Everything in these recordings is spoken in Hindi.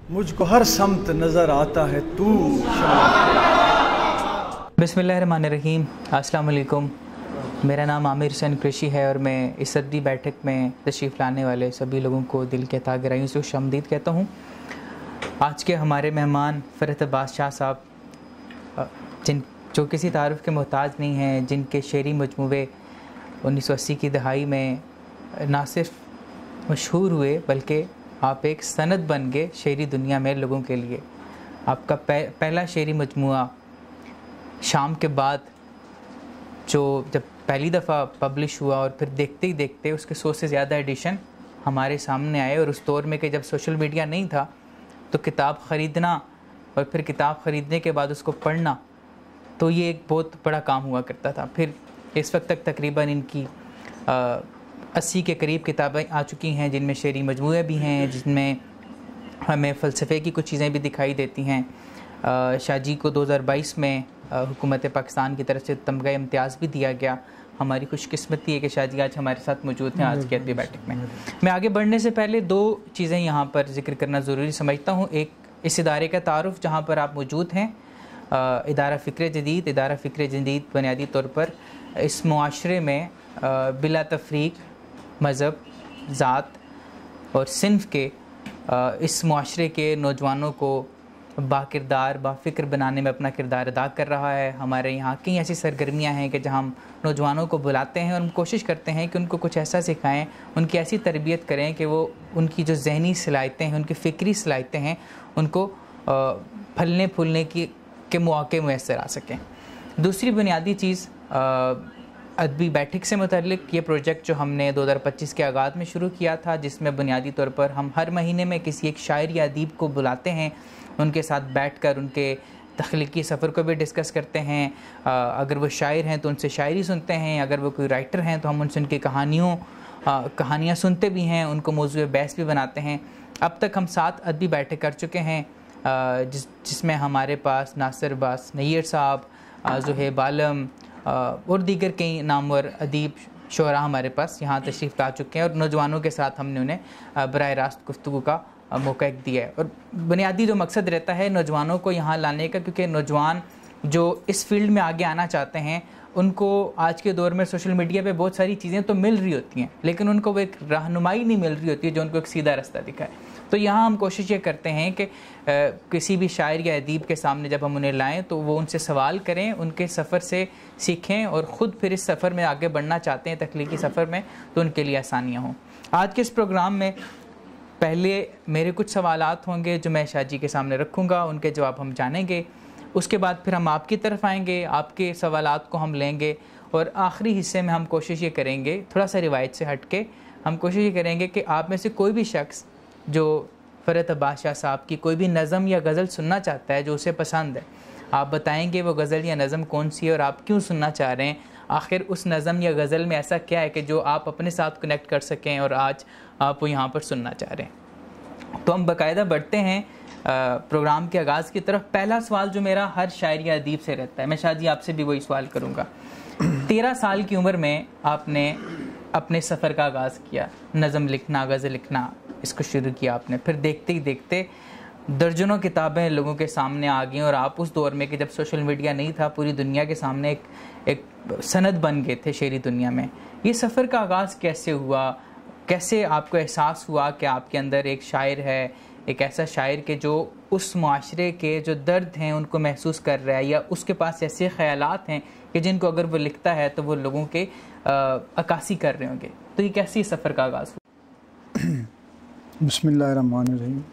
मुझको हर समत नज़र आता है तू। बिस्मिल्लाहिर्रहमानिर्रहीम। अस्सलाम वालेकुम। मेरा नाम आमिर हुसैन कुरैशी है और मैं इस सदरी बैठक में तशरीफ़ लाने वाले सभी लोगों को दिल के तहे गहराइयों से खुशामदीद कहता हूँ। आज के हमारे मेहमान फ़रहत अब्बास शाह साहब, जो किसी तारुफ़ के मोहताज नहीं हैं, जिनके शेरी मजमूए 1980 की दहाई में ना सिर्फ मशहूर हुए बल्कि आप एक सनद बन गए शेरी दुनिया में लोगों के लिए। आपका पहला शेरी मजमूआ शाम के बाद जो जब पहली दफ़ा पब्लिश हुआ और फिर देखते ही देखते उसके 100 से ज़्यादा एडिशन हमारे सामने आए, और उस दौर में कि जब सोशल मीडिया नहीं था तो किताब ख़रीदना और फिर किताब ख़रीदने के बाद उसको पढ़ना, तो ये एक बहुत बड़ा काम हुआ करता था। फिर इस वक्त तक तकरीबन इनकी 80 के करीब किताबें आ चुकी हैं, जिनमें शेरी मजमूए भी हैं, जिनमें हमें फ़लसफ़े की कुछ चीज़ें भी दिखाई देती हैं। शाहजी को 2022 में हुकूमत पाकिस्तान की तरफ से तमगा इम्तियाज़ भी दिया गया। हमारी खुशकिस्मती है कि शाहजी आज हमारे साथ मौजूद हैं आज की अदबी बैठक में। मैं आगे बढ़ने से पहले दो चीज़ें यहाँ पर जिक्र करना ज़रूरी समझता हूँ। एक, इस इदारे का तारुफ़ जहाँ पर आप मौजूद हैं, इदारा फ़िक्र जदीद। इदारा फ़िक्र जदीद बुनियादी तौर पर इस मुआशरे में बिला तफरीक मज़हब, ज़ात और सिन्फ़ के इस मुआशरे के नौजवानों को बाकिरदार बाफ़िक्र बनाने में अपना किरदार अदा कर रहा है। हमारे यहाँ कई ऐसी सरगर्मियाँ हैं कि जहाँ हम नौजवानों को बुलाते हैं और हम कोशिश करते हैं कि उनको कुछ ऐसा सिखाएं, उनकी ऐसी तरबियत करें कि वो उनकी जो ज़हनी सलाहियतें हैं, उनकी फ़िक्री सलाहियतें हैं, उनको फलने फूलने के मौके मैसर आ सकें। दूसरी बुनियादी चीज़, अदबी बैठक से मुतल्लिक़ ये प्रोजेक्ट जो हमने 2025 के आगाज़ में शुरू किया था, जिसमें बुनियादी तौर पर हम हर महीने में किसी एक शायर या अदीब को बुलाते हैं, उनके साथ बैठकर उनके तख्लीकी सफ़र को भी डिस्कस करते हैं। अगर वो शायर हैं तो उनसे शायरी सुनते हैं, अगर वो कोई राइटर हैं तो हम उनसे उनकी कहानियाँ सुनते भी हैं, उनको मौज़ूए बहस भी बनाते हैं। अब तक हम 7 अदबी बैठक कर चुके हैं, जिसमें हमारे पास नासिर अब्बास नैयर साहब, ज़ुहैब आलम और दीगर कई नामवर अदीब शुअरा हमारे पास यहाँ तशरीफ़ ला चुके हैं, और नौजवानों के साथ हमने उन्हें बराह रास्त गुफ्तगू का मौका एक दिया है। और बुनियादी जो मकसद रहता है नौजवानों को यहाँ लाने का, क्योंकि नौजवान जो इस फील्ड में आगे आना चाहते हैं, उनको आज के दौर में सोशल मीडिया पे बहुत सारी चीज़ें तो मिल रही होती हैं, लेकिन उनको वो एक रहनुमाई नहीं मिल रही होती है जो उनको एक सीधा रास्ता दिखाए। तो यहाँ हम कोशिश ये करते हैं कि किसी भी शायर या अदीब के सामने जब हम उन्हें लाएं तो वो उनसे सवाल करें, उनके सफ़र से सीखें, और ख़ुद फिर इस सफ़र में आगे बढ़ना चाहते हैं तख्लीकी सफ़र में, तो उनके लिए आसानियाँ हों। आज के इस प्रोग्राम में पहले मेरे कुछ सवालात होंगे जो मैं शाहजी के सामने रखूँगा, उनके जवाब हम जानेंगे। उसके बाद फिर हम आपकी तरफ आएंगे, आपके सवालात को हम लेंगे, और आखिरी हिस्से में हम कोशिश ये करेंगे, थोड़ा सा रिवायत से हट के हम कोशिश ये करेंगे कि आप में से कोई भी शख्स जो फ़रहत अब्बास शाह साहब की कोई भी नज़म या गज़ल सुनना चाहता है, जो उसे पसंद है, आप बताएंगे वो गज़ल या नज़म कौन सी है और आप क्यों सुनना चाह रहे हैं। आखिर उस नज़म या गज़ल में ऐसा क्या है कि जो आप अपने साथ कनेक्ट कर सकें और आज आप वो यहाँ पर सुनना चाह रहे हैं। तो हम बाकायदा बढ़ते हैं प्रोग्राम के आगाज़ की तरफ। पहला सवाल जो मेरा हर शायर या अदीब से रहता है, मैं शाहजी आपसे भी वही सवाल करूँगा। 13 साल की उम्र में आपने अपने सफ़र का आगाज़ किया, नज़म लिखना, गज़ल लिखना, इसको शुरू किया आपने। फिर देखते ही देखते दर्जनों किताबें लोगों के सामने आ गई, और आप उस दौर में कि जब सोशल मीडिया नहीं था, पूरी दुनिया के सामने एक सनद बन गए थे शेरी दुनिया में। ये सफ़र का आगाज़ कैसे हुआ? कैसे आपको एहसास हुआ कि आपके अंदर एक शायर है, एक ऐसा शायर के जो उस मुआशरे के जो दर्द हैं उनको महसूस कर रहा है, या उसके पास ऐसे ख़यालात हैं कि जिनको अगर वो लिखता है तो वो लोगों के अक्कासी कर रहे होंगे। तो ये कैसी सफ़र का आगाज़ हुआ? बिस्मिल्लाहिर्रहमानिर्रहीम।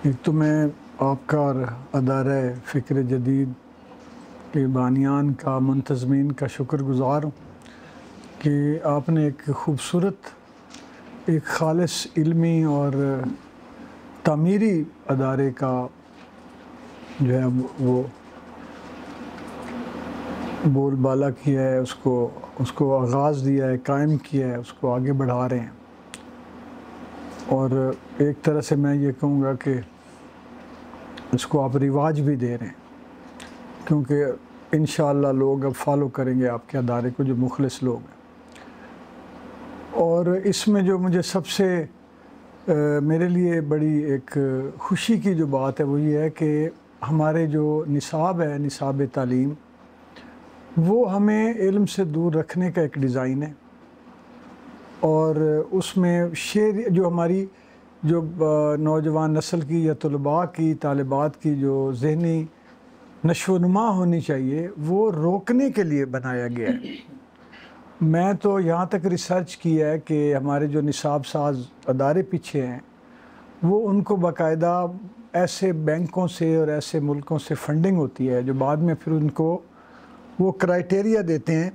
एक तो मैं आपका और अदारा फ़िक्र जदीद के बानियान का, मुंतज़मीन का शुक्रगुज़ार हूँ कि आपने एक ख़ूबसूरत, एक ख़ालिस इल्मी और तामीरी अदारे का जो है वो बोलबाला किया है, उसको आगाज़ दिया है, कायम किया है, उसको आगे बढ़ा रहे हैं। और एक तरह से मैं ये कहूँगा कि इसको आप रिवाज भी दे रहे हैं, क्योंकि इंशाअल्लाह लोग अब फॉलो करेंगे आपके अदारे को, जो मुखलिस लोग हैं। और इसमें जो मुझे सबसे मेरे लिए बड़ी एक खुशी की जो बात है वो ये है कि हमारे जो निसाब है, निसाब तालीम, वो हमें इल्म से दूर रखने का एक डिज़ाइन है। और उसमें शेर जो हमारी जो नौजवान नस्ल की या तलबा की, तालिबात की जो ज़हनी नशोनुमा होनी चाहिए, वो रोकने के लिए बनाया गया है। मैं तो यहाँ तक रिसर्च किया है कि हमारे जो निसाब साज अदारे पीछे हैं, वो उनको बाकायदा ऐसे बैंकों से और ऐसे मुल्कों से फंडिंग होती है जो बाद में फिर उनको वो क्राइटेरिया देते हैं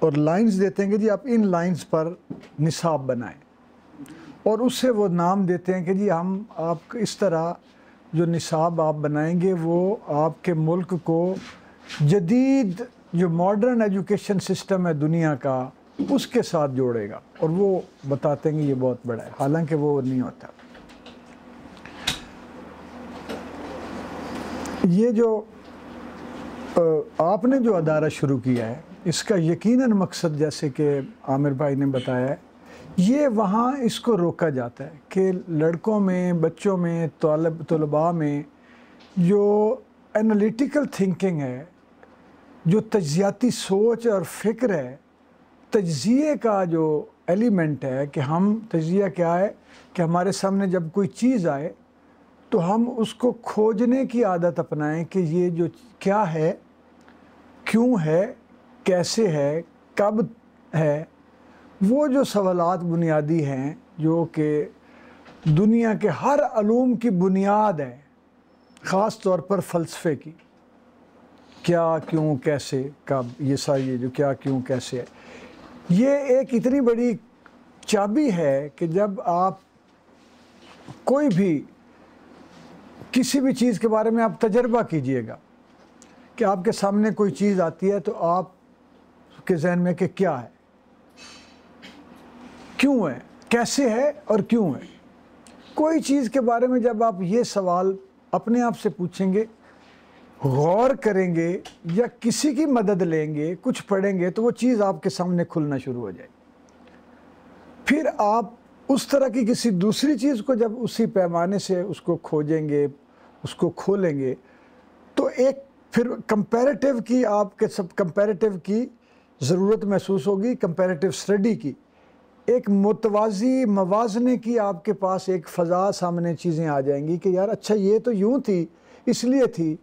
और लाइंस देते हैं कि जी आप इन लाइंस पर निसाब बनाएं, और उससे वो नाम देते हैं कि जी हम आप इस तरह जो निसाब आप बनाएंगे वो आपके मुल्क को जदीद जो मॉडर्न एजुकेशन सिस्टम है दुनिया का, उसके साथ जोड़ेगा। और वो बताते हैं कि ये बहुत बड़ा है, हालांकि वो नहीं होता। ये जो आपने जो अदारा शुरू किया है, इसका यकीनन मकसद, जैसे कि आमिर भाई ने बताया है, ये वहाँ इसको रोका जाता है कि लड़कों में, बच्चों में, तलबा में जो एनालिटिकल थिंकिंग है, जो तज्जियाती सोच और फ़िक्र है, तज्जिए का जो एलिमेंट है कि हम तज्जिया क्या है कि हमारे सामने जब कोई चीज़ आए तो हम उसको खोजने की आदत अपनाएं कि ये जो क्या है, क्यों है, कैसे है, कब है। वो जो सवालात बुनियादी हैं जो कि दुनिया के हर अलूम की बुनियाद है, ख़ास तौर पर फ़लसफ़े की, क्या, क्यों, कैसे, कब, ये सारी जो क्या, क्यों, कैसे है, ये एक इतनी बड़ी चाबी है कि जब आप कोई भी किसी भी चीज़ के बारे में आप तजर्बा कीजिएगा कि आपके सामने कोई चीज़ आती है तो आप के जहन में कि क्या है, क्यों है, कैसे है और क्यों है। कोई चीज़ के बारे में जब आप ये सवाल अपने आप से पूछेंगे, गौर करेंगे या किसी की मदद लेंगे, कुछ पढ़ेंगे, तो वो चीज़ आपके सामने खुलना शुरू हो जाएगी। फिर आप उस तरह की किसी दूसरी चीज़ को जब उसी पैमाने से उसको खोजेंगे, उसको खोलेंगे, तो एक फिर कंपैरेटिव की, आपके सब कंपैरेटिव की ज़रूरत महसूस होगी, कंपैरेटिव स्टडी की, एक मुतवाज़ी मवाज़ने की आपके पास एक फ़ज़ा सामने चीज़ें आ जाएंगी कि यार अच्छा ये तो यूँ थी, इसलिए थी,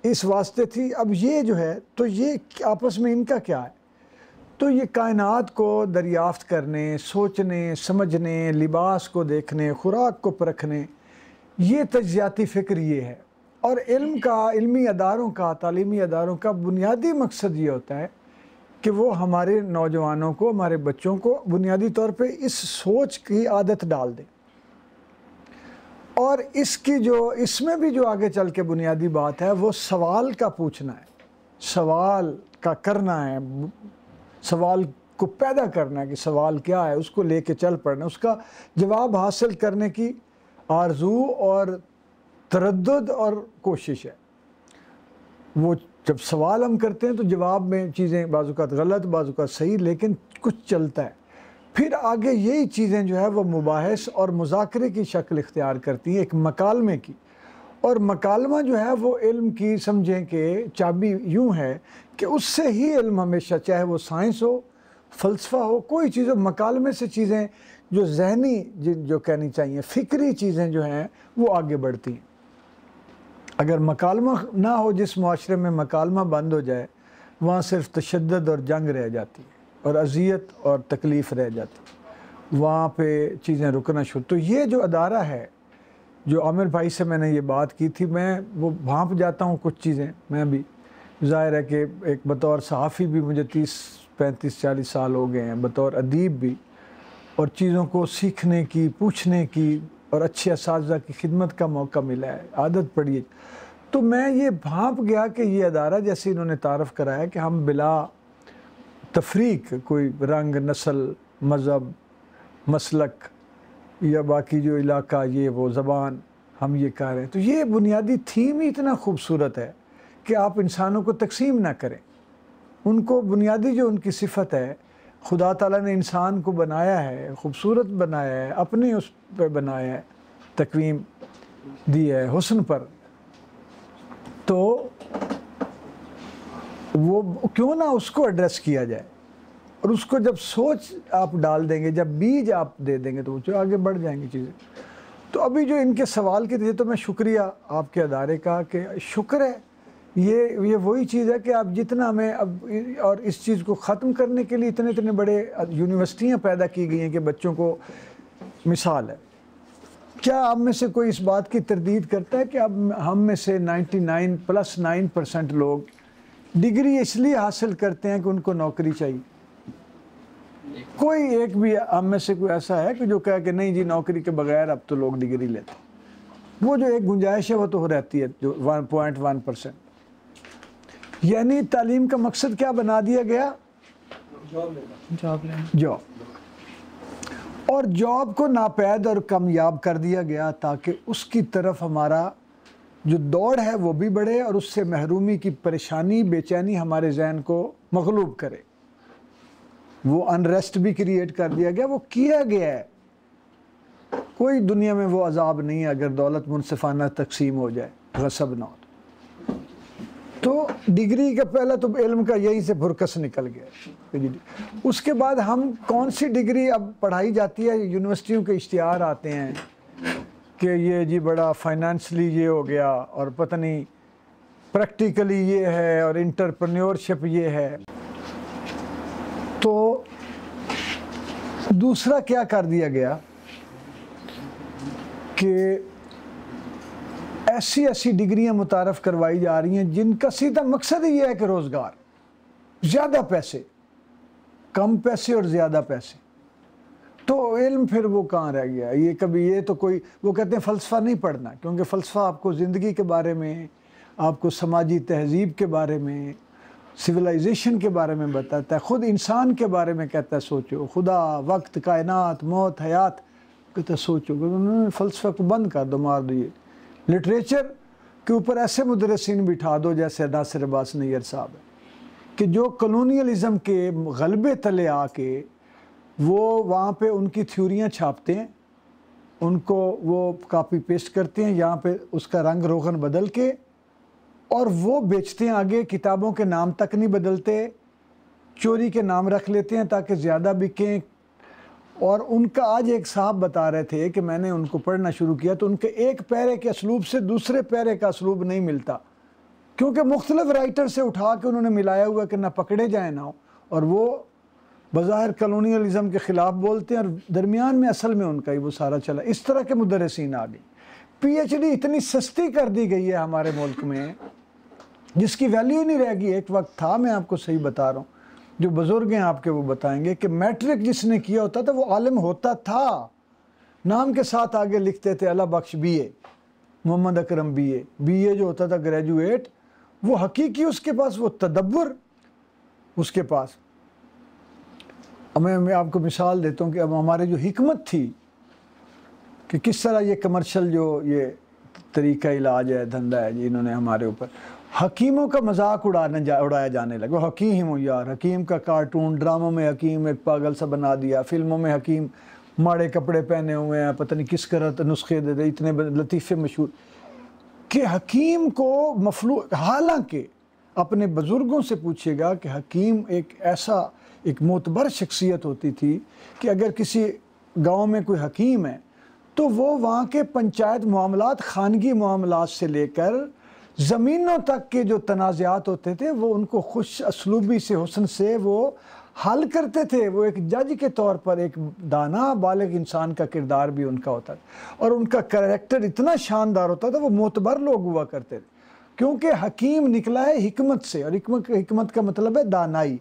इस वास्ते थी, अब ये जो है तो ये आपस में इनका क्या है। तो ये कायनात को दरियाफ्त करने, सोचने, समझने, लिबास को देखने, खुराक को परखने, ये तज्जियाती फ़िक्र ये है। और इल्म का, इल्मी अदारों का, तालीमी अदारों का बुनियादी मकसद ये होता है कि वो हमारे नौजवानों को, हमारे बच्चों को बुनियादी तौर पे इस सोच की आदत डाल दें। और इसकी जो, इसमें भी जो आगे चल के बुनियादी बात है वो सवाल का पूछना है, सवाल का करना है, सवाल को पैदा करना है कि सवाल क्या है, उसको लेके चल पड़ना, उसका जवाब हासिल करने की आरज़ू और तरद्दुद और कोशिश है। वो जब सवाल हम करते हैं तो जवाब में चीज़ें बाज़ुकात गलत, बाज़ुकात सही, लेकिन कुछ चलता है। फिर आगे यही चीज़ें जो है वो मुबाहिस और मुज़ाकरे की शक्ल इख्तियार करती हैं, एक मकालमे की। और मकालमा जो है वो इल्म की, समझें कि चाबी यूँ है कि उससे ही इल्म हमेशा, चाहे वो साइंस हो, फ़लसफ़ा हो, कोई चीज़ हो, मकालमे से चीज़ें जो ज़हनी जो कहनी चाहिए, फ़िक्री चीज़ें जो हैं वो आगे बढ़ती हैं। अगर मकालमा ना हो, जिस मुआशरे में मकालमा बंद हो जाए, वहाँ सिर्फ तशद्दुद और जंग रह जाती है और अज़ियत और तकलीफ़ रह जाती है, वहाँ पे चीज़ें रुकना शुरू। तो ये जो अदारा है, जो आमिर भाई से मैंने ये बात की थी, मैं वो भांप जाता हूँ कुछ चीज़ें। मैं भी, ज़ाहिर है कि एक बतौर सहाफ़ी भी मुझे 30, 35, 40 साल हो गए हैं, बतौर अदीब भी, और चीज़ों को सीखने की, पूछने की और अच्छे असातिज़ा की खिदमत का मौका मिला है, आदत पड़ी है। तो मैं ये भांप गया कि ये अदारा, जैसे इन्होंने तारफ़ कराया कि हम बिला तफरीक, कोई रंग, नस्ल, मज़हब, मसलक या बाकी जो इलाका, ये वो ज़बान, हम ये कह रहे हैं। तो ये बुनियादी थीम ही इतना खूबसूरत है कि आप इंसानों को तकसीम ना करें, उनको बुनियादी जो उनकी सिफत है खुदा ताला ने इंसान को बनाया है, खूबसूरत बनाया है, अपने उस पर बनाया है, तकवीम दी है हुस्न पर, तो वो क्यों ना उसको एड्रेस किया जाए। और उसको जब सोच आप डाल देंगे, जब बीज आप दे देंगे, तो वो आगे बढ़ जाएंगी चीज़ें। तो अभी जो इनके सवाल के थे, तो मैं शुक्रिया आपके अदारे का कि शुक्र है, ये वही चीज़ है कि आप जितना हमें अब, और इस चीज़ को ख़त्म करने के लिए इतने इतने बड़े यूनिवर्सिटियाँ पैदा की गई हैं कि बच्चों को मिसाल है। क्या आप में से कोई इस बात की तरदीद करता है कि अब हम में से 99+9% लोग डिग्री इसलिए हासिल करते हैं कि उनको नौकरी चाहिए? कोई एक भी हम में से कोई ऐसा है कि जो कहे कि नहीं जी, नौकरी के बगैर अब तो लोग डिग्री लेते? वो जो एक गुंजाइश है वो तो हो रहती है, जो 1.1%। यानी तालीम का मकसद क्या बना दिया गया? जॉब। और जॉब को नापैद और कामयाब कर दिया गया ताकि उसकी तरफ हमारा जो दौड़ है वो भी बढ़े और उससे महरूमी की परेशानी, बेचैनी हमारे जहन को मगलूब करे। वो अनरेस्ट भी क्रिएट कर दिया गया, वो किया गया है। कोई दुनिया में वो अजाब नहीं है अगर दौलत मुनसिफाना तकसीम हो जाए, गसब ना हो। तो डिग्री का पहला तो इल्म का यहीं से भुरकस निकल गया। उसके बाद हम कौन सी डिग्री अब पढ़ाई जाती है? यूनिवर्सिटियों के इश्तिहार आते हैं कि ये जी बड़ा फाइनेंशली ये हो गया, और पता नहीं प्रैक्टिकली ये है, और इंटरप्रेन्योरशिप ये है। तो दूसरा क्या कर दिया गया कि ऐसी ऐसी डिग्रियां मुतारफ़ करवाई जा रही हैं जिनका सीधा मकसद ही ये है कि रोज़गार, ज़्यादा पैसे, कम पैसे और ज़्यादा पैसे। तो इल्म फिर वो कहाँ रह गया? ये कभी ये तो कोई, वो कहते हैं फ़लसफ़ा नहीं पढ़ना, क्योंकि फ़लसफ़ा आपको ज़िंदगी के बारे में, आपको समाजी तहज़ीब के बारे में, सिविलाइजेशन के बारे में बताता है, ख़ुद इंसान के बारे में कहता है सोचो, खुदा, वक्त, कायनात, मौत, हयात, कहता है सोचो। उन्होंने फ़लसफ़ा को बंद कर दो, मार दो। ये लिटरेचर के ऊपर ऐसे मुदरसिन बिठा दो जैसे नासिर अब्बास नैयर साहब है, कि जो कॉलोनियलिज़म के गलबे तले आके वो वहाँ पे उनकी थ्योरियाँ छापते हैं, उनको वो कापी पेस्ट करते हैं, यहाँ पे उसका रंग रोगन बदल के, और वो बेचते हैं आगे। किताबों के नाम तक नहीं बदलते, चोरी के नाम रख लेते हैं ताकि ज़्यादा बिकें। और उनका आज एक साहब बता रहे थे कि मैंने उनको पढ़ना शुरू किया तो उनके एक पैरे के असलूब से दूसरे पैरे का असलूब नहीं मिलता, क्योंकि मुख्तलिफ राइटर से उठा के उन्होंने मिलाया हुआ कि ना पकड़े जाए ना हो। और वो बज़ाहिर कॉलोनियलिज़म के ख़िलाफ़ बोलते हैं और दरमियान में असल में उनका ही वो सारा चला। इस तरह के मुदर्रिसीन आ गए। PhD इतनी सस्ती कर दी गई है हमारे मुल्क में जिसकी वैल्यू ही नहीं रह गई। एक वक्त था, मैं आपको सही बता रहा हूँ, जो बुज़ुर्ग हैं आपके वो बताएंगे कि मैट्रिक जिसने किया होता था वो आलिम होता था, नाम के साथ आगे लिखते थे अला बख्श BA, मोहम्मद अकरम BA जो होता था ग्रेजुएट, वो हकीकी उसके पास वो तदब्बर उसके पास। अब मैं आपको मिसाल देता हूँ कि अब हमारे जो हिकमत थी कि किस तरह ये कमर्शियल जो ये तरीका इलाज है, धंधा है जी, इन्होंने हमारे ऊपर हकीमों का मजाक उड़ाया जाने लगा। वो हकीम हो यार, हकीम का कार्टून, ड्रामों में हकीम एक पागल सा बना दिया, फिल्मों में हकीम माड़े कपड़े पहने हुए हैं, पता नहीं किस तरह नुस्खे दे दे, इतने लतीफ़े मशहूर कि हकीम को मफलू। हालांकि अपने बुज़ुर्गों से पूछिएगा कि हकीम एक ऐसा एक मोतबर शख्सियत होती थी कि अगर किसी गांव में कोई हकीम है तो वो वहाँ के पंचायत मामलात, खानगी मामलात से लेकर ज़मीनों तक के जो तनाज़ात होते थे वो उनको खुश असलूबी से, हुस्न से वो हल करते थे। वो एक जज के तौर पर एक दाना बालिग इंसान का किरदार भी उनका होता था और उनका कैरेक्टर इतना शानदार होता था, वो मोतबर लोग हुआ करते थे, क्योंकि हकीम निकला है हिकमत से, और हिकमत का मतलब है दानाई।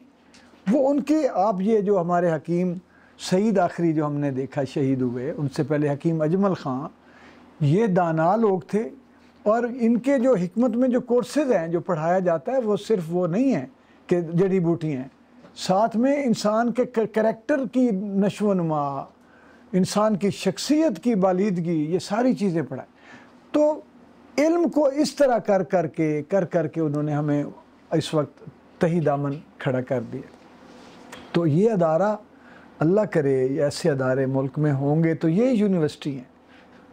वो उनके, आप ये जो हमारे हकीम सईद आखिरी जो हमने देखा शहीद हुए, उनसे पहले हकीम अजमल ख़ान, ये दाना लोग थे। और इनके जो हिकमत में जो कोर्सेज़ हैं जो पढ़ाया जाता है वो सिर्फ वो नहीं है कि जड़ी बूटी हैं, साथ में इंसान के करैक्टर की नशोनुमा, इंसान की शख्सियत की बालिदगी, ये सारी चीज़ें पढ़ाएं। तो इल्म को इस तरह कर करके उन्होंने हमें इस वक्त तही दामन खड़ा कर दिया। तो ये अदारा, अल्लाह करे ऐसे अदारे मुल्क में होंगे तो ये यूनिवर्सिटी हैं।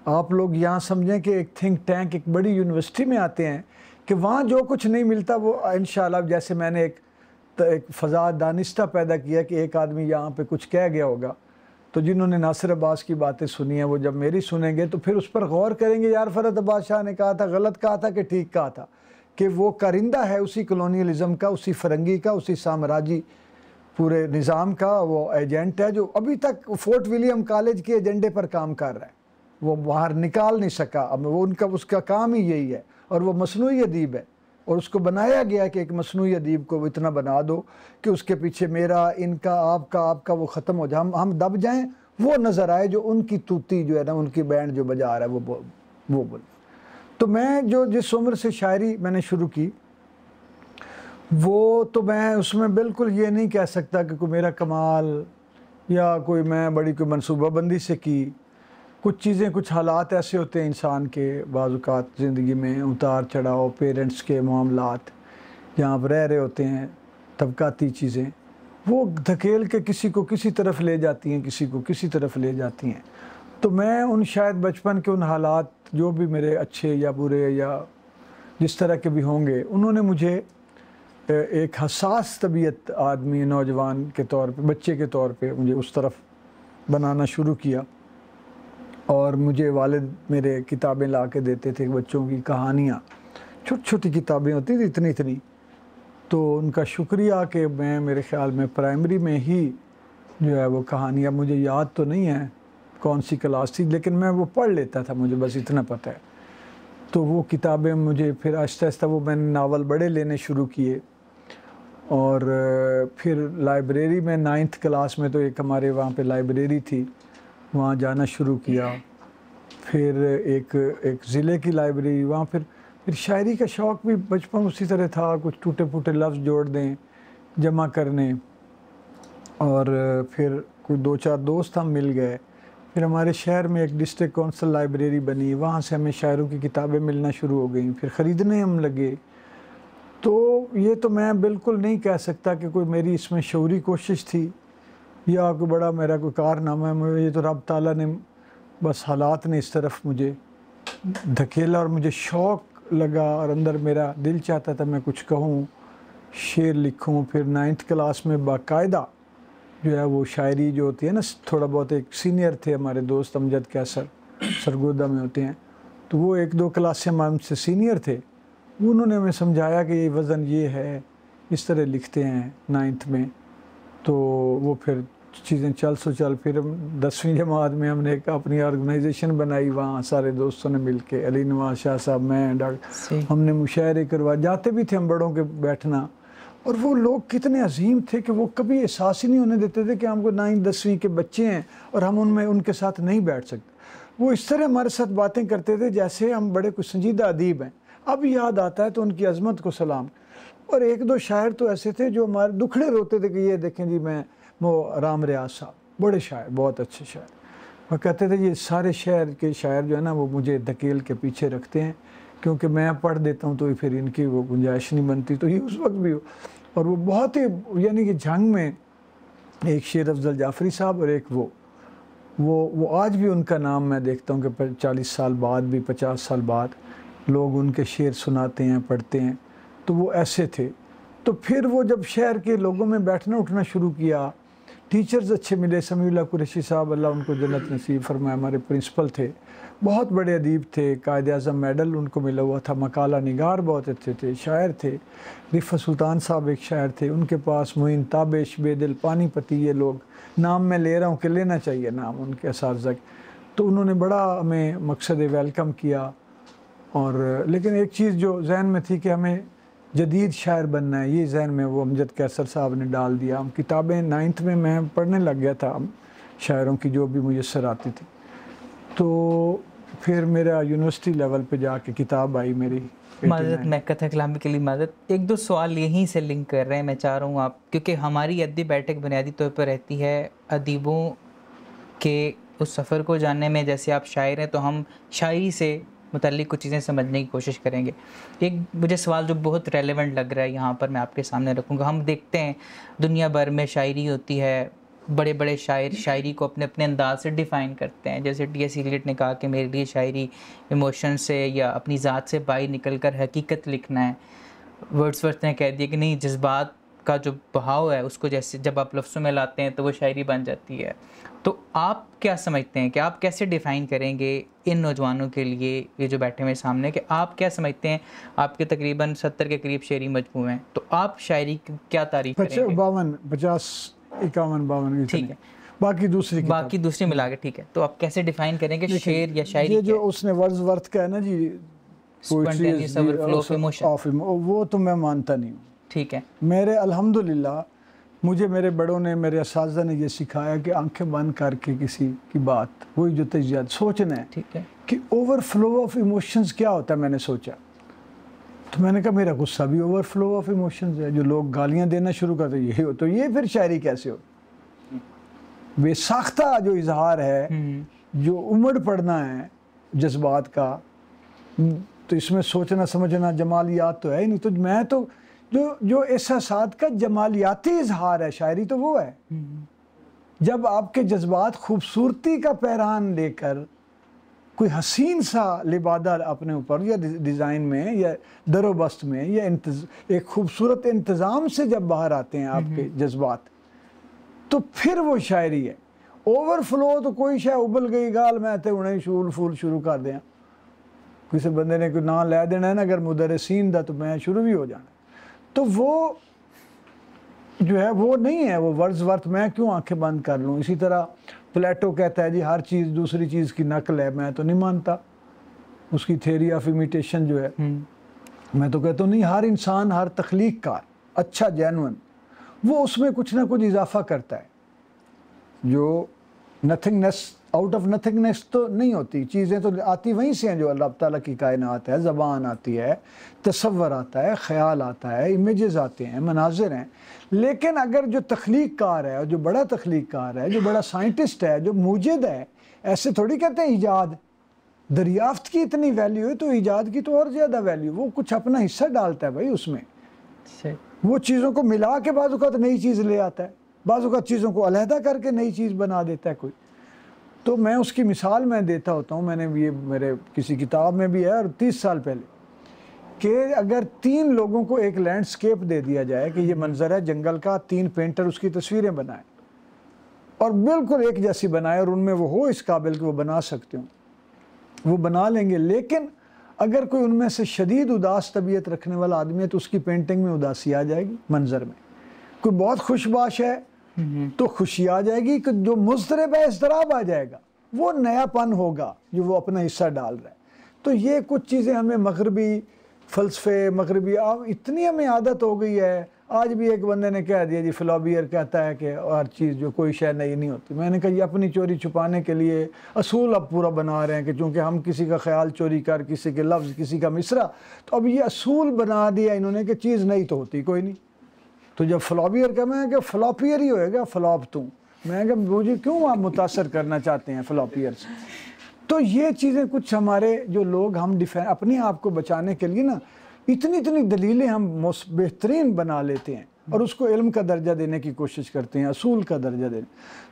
आप लोग यहाँ समझें कि एक थिंक टैंक एक बड़ी यूनिवर्सिटी में आते हैं कि वहाँ जो कुछ नहीं मिलता वो इंशाल्लाह, जैसे मैंने एक फ़ज़ा दानिस्ता पैदा किया कि एक आदमी यहाँ पे कुछ कह गया होगा, तो जिन्होंने नासिर अब्बास की बातें सुनी हैं वो जब मेरी सुनेंगे तो फिर उस पर गौर करेंगे, यार फ़रहत अब्बास शाह ने कहा था, गलत कहा था कि ठीक कहा था, कि वो कारिंदा है उसी कॉलोनियलिज़म का, उसी फ़रंगी का, उसी साम्राज्य पूरे निज़ाम का वो एजेंट है जो अभी तक फोर्ट विलियम कॉलेज के एजेंडे पर काम कर रहा है। वो बाहर निकाल नहीं सका, अब वो उसका काम ही यही है, और वो मसनूई अदीब है, और उसको बनाया गया कि एक मसनूई अदीब को इतना बना दो कि उसके पीछे मेरा, इनका, आपका वो ख़त्म हो जाए, हम दब जाएं, वो नज़र आए जो उनकी तूती जो है ना, उनकी बैंड जो बजा रहा है वो बोल। तो मैं जो जिस उम्र से शायरी मैंने शुरू की वो तो मैं उसमें बिल्कुल ये नहीं कह सकता कि कोई मेरा कमाल या कोई मैं बड़ी कोई मनसूबाबंदी से की। कुछ चीज़ें, कुछ हालात ऐसे होते हैं इंसान के बाज़ात ज़िंदगी में, उतार चढ़ाव, पेरेंट्स के मामलात, जहाँ आप रह रहे होते हैं, तबकाती चीज़ें, वो धकेल के किसी को किसी तरफ ले जाती हैं, किसी को किसी तरफ ले जाती हैं। तो मैं उन शायद बचपन के उन हालात जो भी मेरे अच्छे या बुरे या जिस तरह के भी होंगे, उन्होंने मुझे एक हसास तबीयत आदमी, नौजवान के तौर पे, बच्चे के तौर पे मुझे उस तरफ बनाना शुरू किया। और मुझे वालिद मेरे किताबें ला के देते थे, बच्चों की कहानियाँ, छोटी छोटी किताबें होती थी इतनी इतनी, तो उनका शुक्रिया कि मैं, मेरे ख़्याल में प्राइमरी में ही जो है वो कहानियाँ, मुझे याद तो नहीं है कौन सी क्लास थी, लेकिन मैं वो पढ़ लेता था, मुझे बस इतना पता है। तो वो किताबें मुझे फिर आहिस्ता आहिस्ता वो मैंने नावल बड़े लेने शुरू किए, और फिर लाइब्रेरी में 9th क्लास में तो एक हमारे वहाँ पे लाइब्रेरी थी, वहाँ जाना शुरू किया। फिर एक ज़िले की लाइब्रेरी, वहाँ फिर शायरी का शौक़ भी बचपन उसी तरह था, कुछ टूटे फूटे लफ्ज़ जोड़ दें, जमा करने, और फिर कोई 2-4 दोस्त हम मिल गए। फिर हमारे शहर में एक डिस्ट्रिक्ट काउंसिल लाइब्रेरी बनी, वहाँ से हमें शायरों की किताबें मिलना शुरू हो गई, फिर ख़रीदने हम लगे। तो ये तो मैं बिल्कुल नहीं कह सकता कि कोई मेरी इसमें शऊरी कोशिश थी या कोई बड़ा मेरा कोई कारनामा है, ये तो रब ताला ने, बस हालात ने इस तरफ मुझे धकेला और मुझे शौक़ लगा, और अंदर मेरा दिल चाहता था मैं कुछ कहूँ, शेर लिखूँ। फिर 9th क्लास में बाकायदा जो है वो शायरी जो होती है ना, थोड़ा बहुत, एक सीनियर थे हमारे दोस्त अमजद कैसर, सरगोदा में होते हैं, तो वो 1-2 क्लास से हमसे सीनियर थे, उन्होंने हमें समझाया कि ये वज़न ये है, इस तरह लिखते हैं 9th में। तो वो फिर चीज़ें चल। फिर हम 10वीं जमात में हमने एक अपनी ऑर्गेनाइजेशन बनाई, वहाँ सारे दोस्तों ने मिल के, अली नवाज शाह साहब, मैं, डॉक्टर, हमने मुशायरे करवा, जाते भी थे हम बड़ों के बैठना। और वो लोग कितने अजीम थे कि वो कभी एहसास ही नहीं होने देते थे कि हमको 9th-10वीं के बच्चे हैं और हम उनके साथ नहीं बैठ सकते। वो इस तरह हमारे साथ बातें करते थे जैसे हम बड़े कुछ संजीदा अदीब हैं। अब याद आता है तो उनकी अज़मत को सलाम। और 1-2 शायर तो ऐसे थे जो हमारे दुखड़े रोते थे कि ये देखें जी, मैं वो राम रियाज साहब, बड़े शायर, बहुत अच्छे शायर, वो कहते थे ये सारे शहर के शायर जो है ना वो मुझे धकेल के पीछे रखते हैं, क्योंकि मैं पढ़ देता हूँ तो फिर इनकी वो गुंजाइश नहीं बनती। तो ये उस वक्त भी हो, और वो बहुत ही, यानी कि जंग में एक शेर अफजल जाफरी साहब और एक वो आज भी उनका नाम मैं देखता हूँ कि 40 साल बाद भी, 50 साल बाद लोग उनके शेर सुनाते हैं, पढ़ते हैं। तो वो ऐसे थे। तो फिर वो जब शहर के लोगों में बैठना उठना शुरू किया, टीचर्स अच्छे मिले, समीउल्लाह कुरैशी साहब, अल्लाह उनको जन्नत नसीब फरमाए, हमारे प्रिंसिपल थे, बहुत बड़े अदीब थे, कायद आज़म मेडल उनको मिला हुआ था, मकाला निगार बहुत अच्छे थे, शायर थे। रिफ़त सुल्तान साहब एक शायर थे, उनके पास मुइन ताबिश, बेदिल, पानीपति, ये लोग नाम मैं ले रहा हूँ कि लेना चाहिए नाम उनके असातिज़ा। तो उन्होंने बड़ा हमें मकसद वेलकम किया। और लेकिन एक चीज़ जो जहन में थी कि हमें जदीद शायर बनना है, ये जहन में वो अमजद कैसर साहब ने डाल दिया। हम किताबें 9th में मैं पढ़ने लग गया था शायरों की जो भी मुयस्सर आती थी। तो फिर मेरा यूनिवर्सिटी लेवल पे जाके किताब आई मेरी, माज़रत, मैं कथा कलामी के लिए माज़रत, 1-2 सवाल यहीं से लिंक कर रहे हैं, मैं चाह रहा हूँ आप, क्योंकि हमारी अदबी बैठक बुनियादी तौर पर रहती है अदीबों के उस सफ़र को जानने में। जैसे आप शायर हैं तो हम शायरी से मुताल्लिक कुछ चीज़ें समझने की कोशिश करेंगे। एक मुझे सवाल जो बहुत रेलेवेंट लग रहा है यहाँ पर मैं आपके सामने रखूँगा। हम देखते हैं दुनिया भर में शायरी होती है, बड़े बड़े शायर शायरी को अपने अपने अंदाज से डिफ़ाइन करते हैं। जैसे टी एस इलियट ने कहा कि मेरे लिए शायरी इमोशन से या अपनी ज़ात से बाहर निकल कर हकीकत लिखना है। वर्ड्सवर्थ ने कह दिया कि नहीं, जज्बात का जो बहाव है उसको जैसे जब आप लफ्ज़ों में लाते हैं तो वो शायरी बन जाती है। तो आप क्या समझते हैं कि आप कैसे डिफ़ाइन करेंगे इन नौजवानों के लिए, ये जो बैठे हुए सामने, कि आप क्या समझते हैं? आपके तकरीबन 70 के करीब शेरी मजमू हैं, तो आप शायरी की क्या तारीफ़ करेंगे? 50, 51 ठीक है, बाकी दूसरी मिला के, ठीक है। तो आप कैसे डिफ़ाइन करेंगे शेर या शायरी? ये जो उसने वर्ड्सवर्थ का है ना जी, वो तो मैं मानता नहीं हूँ। ठीक है। मेरे अल्हम्दुलिल्लाह मुझे मेरे बड़ों ने, मेरे असातिज़ा ने ये सिखाया कि आंखें बंद करके किसी की बात, वही जो तजज़ियात सोचना है, ठीक है, कि ओवरफ्लो ऑफ इमोशंस क्या होता है। मैंने सोचा तो मैंने कहा मेरा गुस्सा भी ओवरफ्लो ऑफ इमोशंस है। जो लोग गालियाँ देना शुरू करते यही हो, तो ये फिर शायरी कैसे हो? बेसाख्ता जो इजहार है, जो उमड़ पड़ना है जज्बात का, तो इसमें सोचना समझना जमालियात तो है ही नहीं। तो मैं तो जो एहसासात का जमालियाती इजहार है शायरी, तो वो है जब आपके जज्बात खूबसूरती का पैरान लेकर कोई हसीन सा लिबादा अपने ऊपर या डिज़ाइन में या दरोबस्त में या एक खूबसूरत इंतज़ाम से जब बाहर आते हैं आपके जज्बात, तो फिर वो शायरी है। ओवरफ्लो तो कोई शाय उबल गई गाल मैं ते उन्हें शूल फूल शुरू कर दें, किसी बंदे ने कोई ना लै देना है ना अगर मुदरसिन दा, तो मैं शुरू भी हो जाना। तो वो जो है वो नहीं है, वो वर्ड्सवर्थ मैं क्यों आंखें बंद कर लूँ। इसी तरह प्लेटो कहता है जी हर चीज़ दूसरी चीज़ की नकल है, मैं तो नहीं मानता। उसकी थ्योरी ऑफ इमिटेशन जो है, मैं तो कहता हूँ नहीं, हर इंसान, हर तख्लीक कार अच्छा जेन्युइन, वो उसमें कुछ ना कुछ इजाफा करता है। जो नथिंगनेस, आउट ऑफ नथिंगनेस तो नहीं होती, चीज़ें तो आती वहीं से हैं जो अल्लाह ताला की कायनात है। ज़बान आती है, तसव्वुर आता है, ख्याल आता है, इमेजेस आते हैं, मनाजिर हैं। लेकिन अगर जो तख्लीक कार है, जो बड़ा तख्लीक कार है, जो बड़ा साइंटिस्ट है, जो मूजिद है, ऐसे थोड़ी कहते हैं ईजाद, दरियाफ्त की इतनी वैल्यू है तो ईजाद की तो और ज़्यादा वैल्यू। वो कुछ अपना हिस्सा डालता है भाई उसमें, वो चीज़ों को मिला के बाज़ औक़ात नई चीज़ ले आता है, बाज़ औक़ात चीज़ों को अलहदा करके नई चीज़ बना देता है कोई। तो मैं उसकी मिसाल मैं देता होता हूँ, मैंने ये मेरे किसी किताब में भी है, और 30 साल पहले, कि अगर 3 लोगों को एक लैंडस्केप दे दिया जाए कि ये मंजर है जंगल का, 3 पेंटर उसकी तस्वीरें बनाए और बिल्कुल एक जैसी बनाए, और उनमें वो हो इस काबिल कि वो बना सकते हो, वो बना लेंगे। लेकिन अगर कोई उनमें से शदीद उदास तबीयत रखने वाला आदमी है तो उसकी पेंटिंग में उदासी आ जाएगी मंजर में। कोई बहुत खुशबाश है तो खुशी आ जाएगी, कि जो मुज़तरब है इज़्तिराब आ जाएगा, वो नयापन होगा जो वो अपना हिस्सा डाल रहा है। तो ये कुछ चीज़ें हमें मगरबी फ़लसफ़े, मगरबी अब इतनी हमें आदत हो गई है। आज भी एक बंदे ने कह दिया जी, फ्लॉबियर कहता है कि हर चीज़ जो कोई शय नई नहीं होती। मैंने कहा ये अपनी चोरी छुपाने के लिए असूल अब पूरा बना रहे हैं कि चूँकि हम किसी का ख्याल चोरी कर, किसी के लफ्ज़, किसी का मिसरा, तो अब ये असूल बना दिया इन्होंने कि चीज़ नई तो होती कोई नहीं। तो जब फ्लॉबियर का, मैं क्या फ्लॉपियर ही होएगा, फ्लॉप तू, मैं क्या मुझे क्यों आप मुतासर करना चाहते हैं फ्लॉपियर से। तो ये चीज़ें कुछ हमारे जो लोग, हम अपने आप को बचाने के लिए ना इतनी दलीलें हम बेहतरीन बना लेते हैं और उसको इल्म का दर्जा देने की कोशिश करते हैं, असूल का दर्जा देने।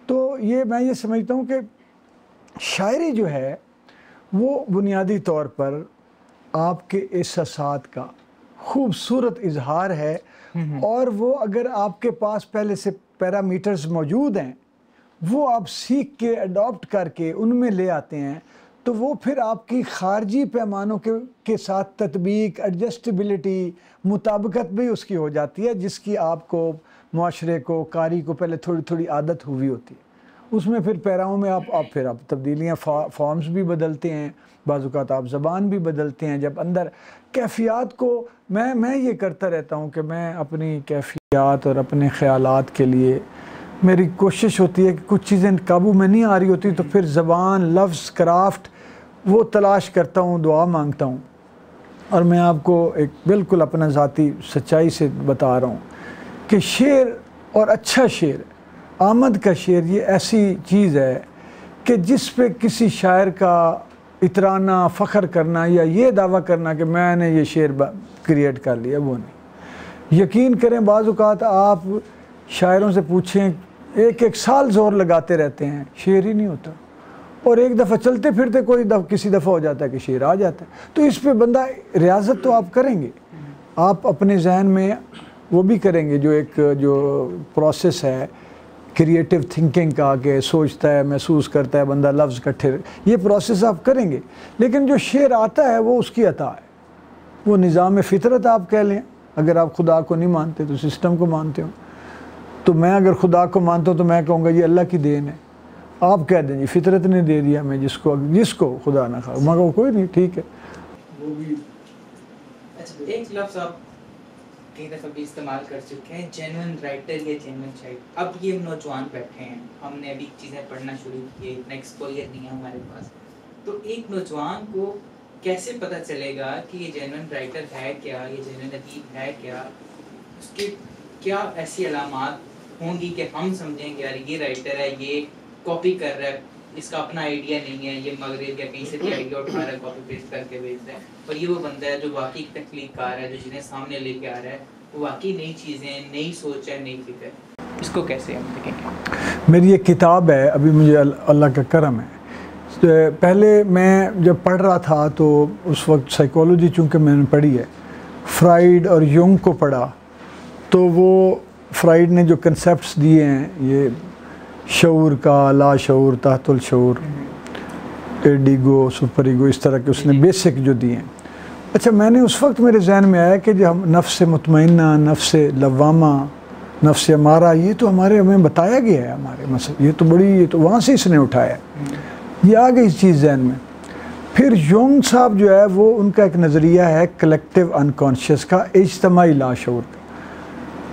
तो ये मैं ये समझता हूँ कि शायरी जो है वो बुनियादी तौर पर आपके एहसासात का खूबसूरत इजहार है, और वो अगर आपके पास पहले से पैरामीटर्स मौजूद हैं, वो आप सीख के अडॉप्ट करके उनमें ले आते हैं, तो वो फिर आपकी खारजी पैमानों के साथ तत्बीक, एडजस्टेबिलिटी, मुताबिकत भी उसकी हो जाती है, जिसकी आपको माशरे को, कारी को पहले थोड़ी थोड़ी आदत हुई होती है। उसमें फिर पैराओं में आप तब्दीलियाँ, फॉर्म्स भी बदलते हैं, बाज़-औक़ात आप ज़बान भी बदलते हैं। जब अंदर कैफ़ियत को मैं ये करता रहता हूँ कि मैं अपनी कैफ़ियत और अपने ख़यालात के लिए मेरी कोशिश होती है कि कुछ चीज़ें काबू में नहीं आ रही होती, तो फिर ज़बान, लफ्ज़, क्राफ्ट वो तलाश करता हूँ, दुआ मांगता हूँ। और मैं आपको एक बिल्कुल अपना ज़ाती सच्चाई से बता रहा हूँ कि शेर और अच्छा शेर, आमद का शेर, ये ऐसी चीज़ है कि जिस पे किसी शायर का इतराना, फ़ख्र करना या ये दावा करना कि मैंने ये शेर क्रिएट कर लिया, वो नहीं। यकीन करें बाज़ औक़ात आप शायरों से पूछें, एक एक साल ज़ोर लगाते रहते हैं, शेर ही नहीं होता, और एक दफ़ा चलते फिरते किसी दफ़ा हो जाता है कि शेर आ जाता है। तो इस पे बंदा रियाजत तो आप करेंगे, आप अपने जहन में वो भी करेंगे जो प्रोसेस है क्रिएटिव थिंकिंग का, के सोचता है, महसूस करता है बंदा, लफ्ज़ इकट्ठे, ये प्रोसेस आप करेंगे। लेकिन जो शेर आता है वो उसकी अता है, वो निज़ाम फितरत आप कह लें। अगर आप खुदा को नहीं मानते तो सिस्टम को मानते हो। तो मैं अगर खुदा को मानता हूँ तो मैं कहूँगा ये अल्लाह की देन है। आप कह दें जी फितरत ने दे दिया मैं जिसको खुदा ना खा, मगर कोई नहीं, ठीक है। वो भी अच्छा, एक लफ्ज़ आप कई दफ़ा भी इस्तेमाल कर चुके हैं, जेन्युइन राइटर या जेन्युइन शायर। अब ये नौजवान बैठे हैं, हमने अभी चीज़ें पढ़ना शुरू की, इतना एक्सपोजर नहीं है हमारे पास, तो एक नौजवान को कैसे पता चलेगा कि ये जेन्युइन राइटर है क्या, ये जेन्युइन अदीब है क्या, उसके क्या ऐसी अलामात होंगी कि हम समझेंगे यार ये राइटर है, ये कॉपी कर रहा है, इसका अपना आइडिया नहीं है, ये मगरिब या कहीं से भी आइडिया उठा रहा है, कॉपी पेस्ट करके भेज रहा है, और ये वो बंदा है जो वाकई तख्लीकार है, जो चीज़ें सामने लेके आ रहा है, वो वाकई नई चीज़ें, नई सोच है, नई फिक्र। इसको कैसे हम देखेंगे? मेरी एक किताब है, अभी मुझे अल्लाह का करम है, तो पहले मैं जब पढ़ रहा था तो उस वक्त साइकोलॉजी चूँकि मैंने पढ़ी है, फ्राइड और यूंग को पढ़ा, तो वो फ्राइड ने जो कंसेप्ट्स दिए हैं, ये शऊर का, लाशऊर, तहतुल शऊर, एडिगो, सुपर ईगो, इस तरह के उसने बेसिक जो दिए हैं। अच्छा, मैंने उस वक्त मेरे जहन में आया कि जो हम नफ्स मुतमइन्ना, नफ्स लवामा, नफ्स अमारा, ये तो हमें बताया गया है हमारे ये तो वहाँ से इसने उठाया, ये आ गई इस चीज़ जहन में। फिर यूंग साहब जो है वो उनका एक नज़रिया है कलेक्टिव अनकॉन्शियस का, इज्तमाई लाशऊर का,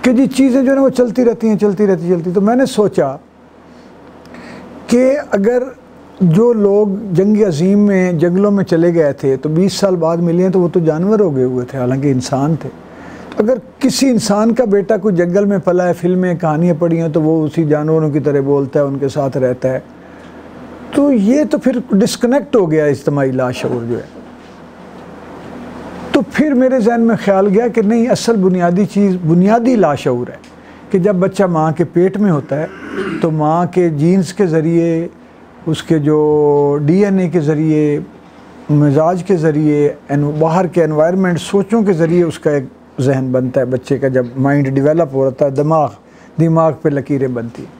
कि जी चीज़ें जो है ना वो चलती रहती। तो मैंने सोचा कि अगर जो लोग जंग अजीम में जंगलों में चले गए थे तो 20 साल बाद मिले हैं तो वो तो जानवर हो गए हुए थे, हालांकि इंसान थे। तो अगर किसी इंसान का बेटा कोई जंगल में पला है, फिल्में कहानियाँ पढ़ी हैं, तो वो उसी जानवरों की तरह बोलता है, उनके साथ रहता है, तो ये तो फिर डिस्कनेक्ट हो गया इज्तिमाई लाशऊर जो है। तो फिर मेरे जहन में ख्याल गया कि नहीं, असल बुनियादी चीज़ बुनियादी लाशऊर है कि जब बच्चा माँ के पेट में होता है तो माँ के जीन्स के ज़रिए, उसके जो DNA के ज़रिए, मिजाज के ज़रिए, बाहर के एनवायरनमेंट, सोचों के ज़रिए उसका एक जहन बनता है बच्चे का। जब माइंड डेवलप हो रहा है, दिमाग पे लकीरें बनती हैं।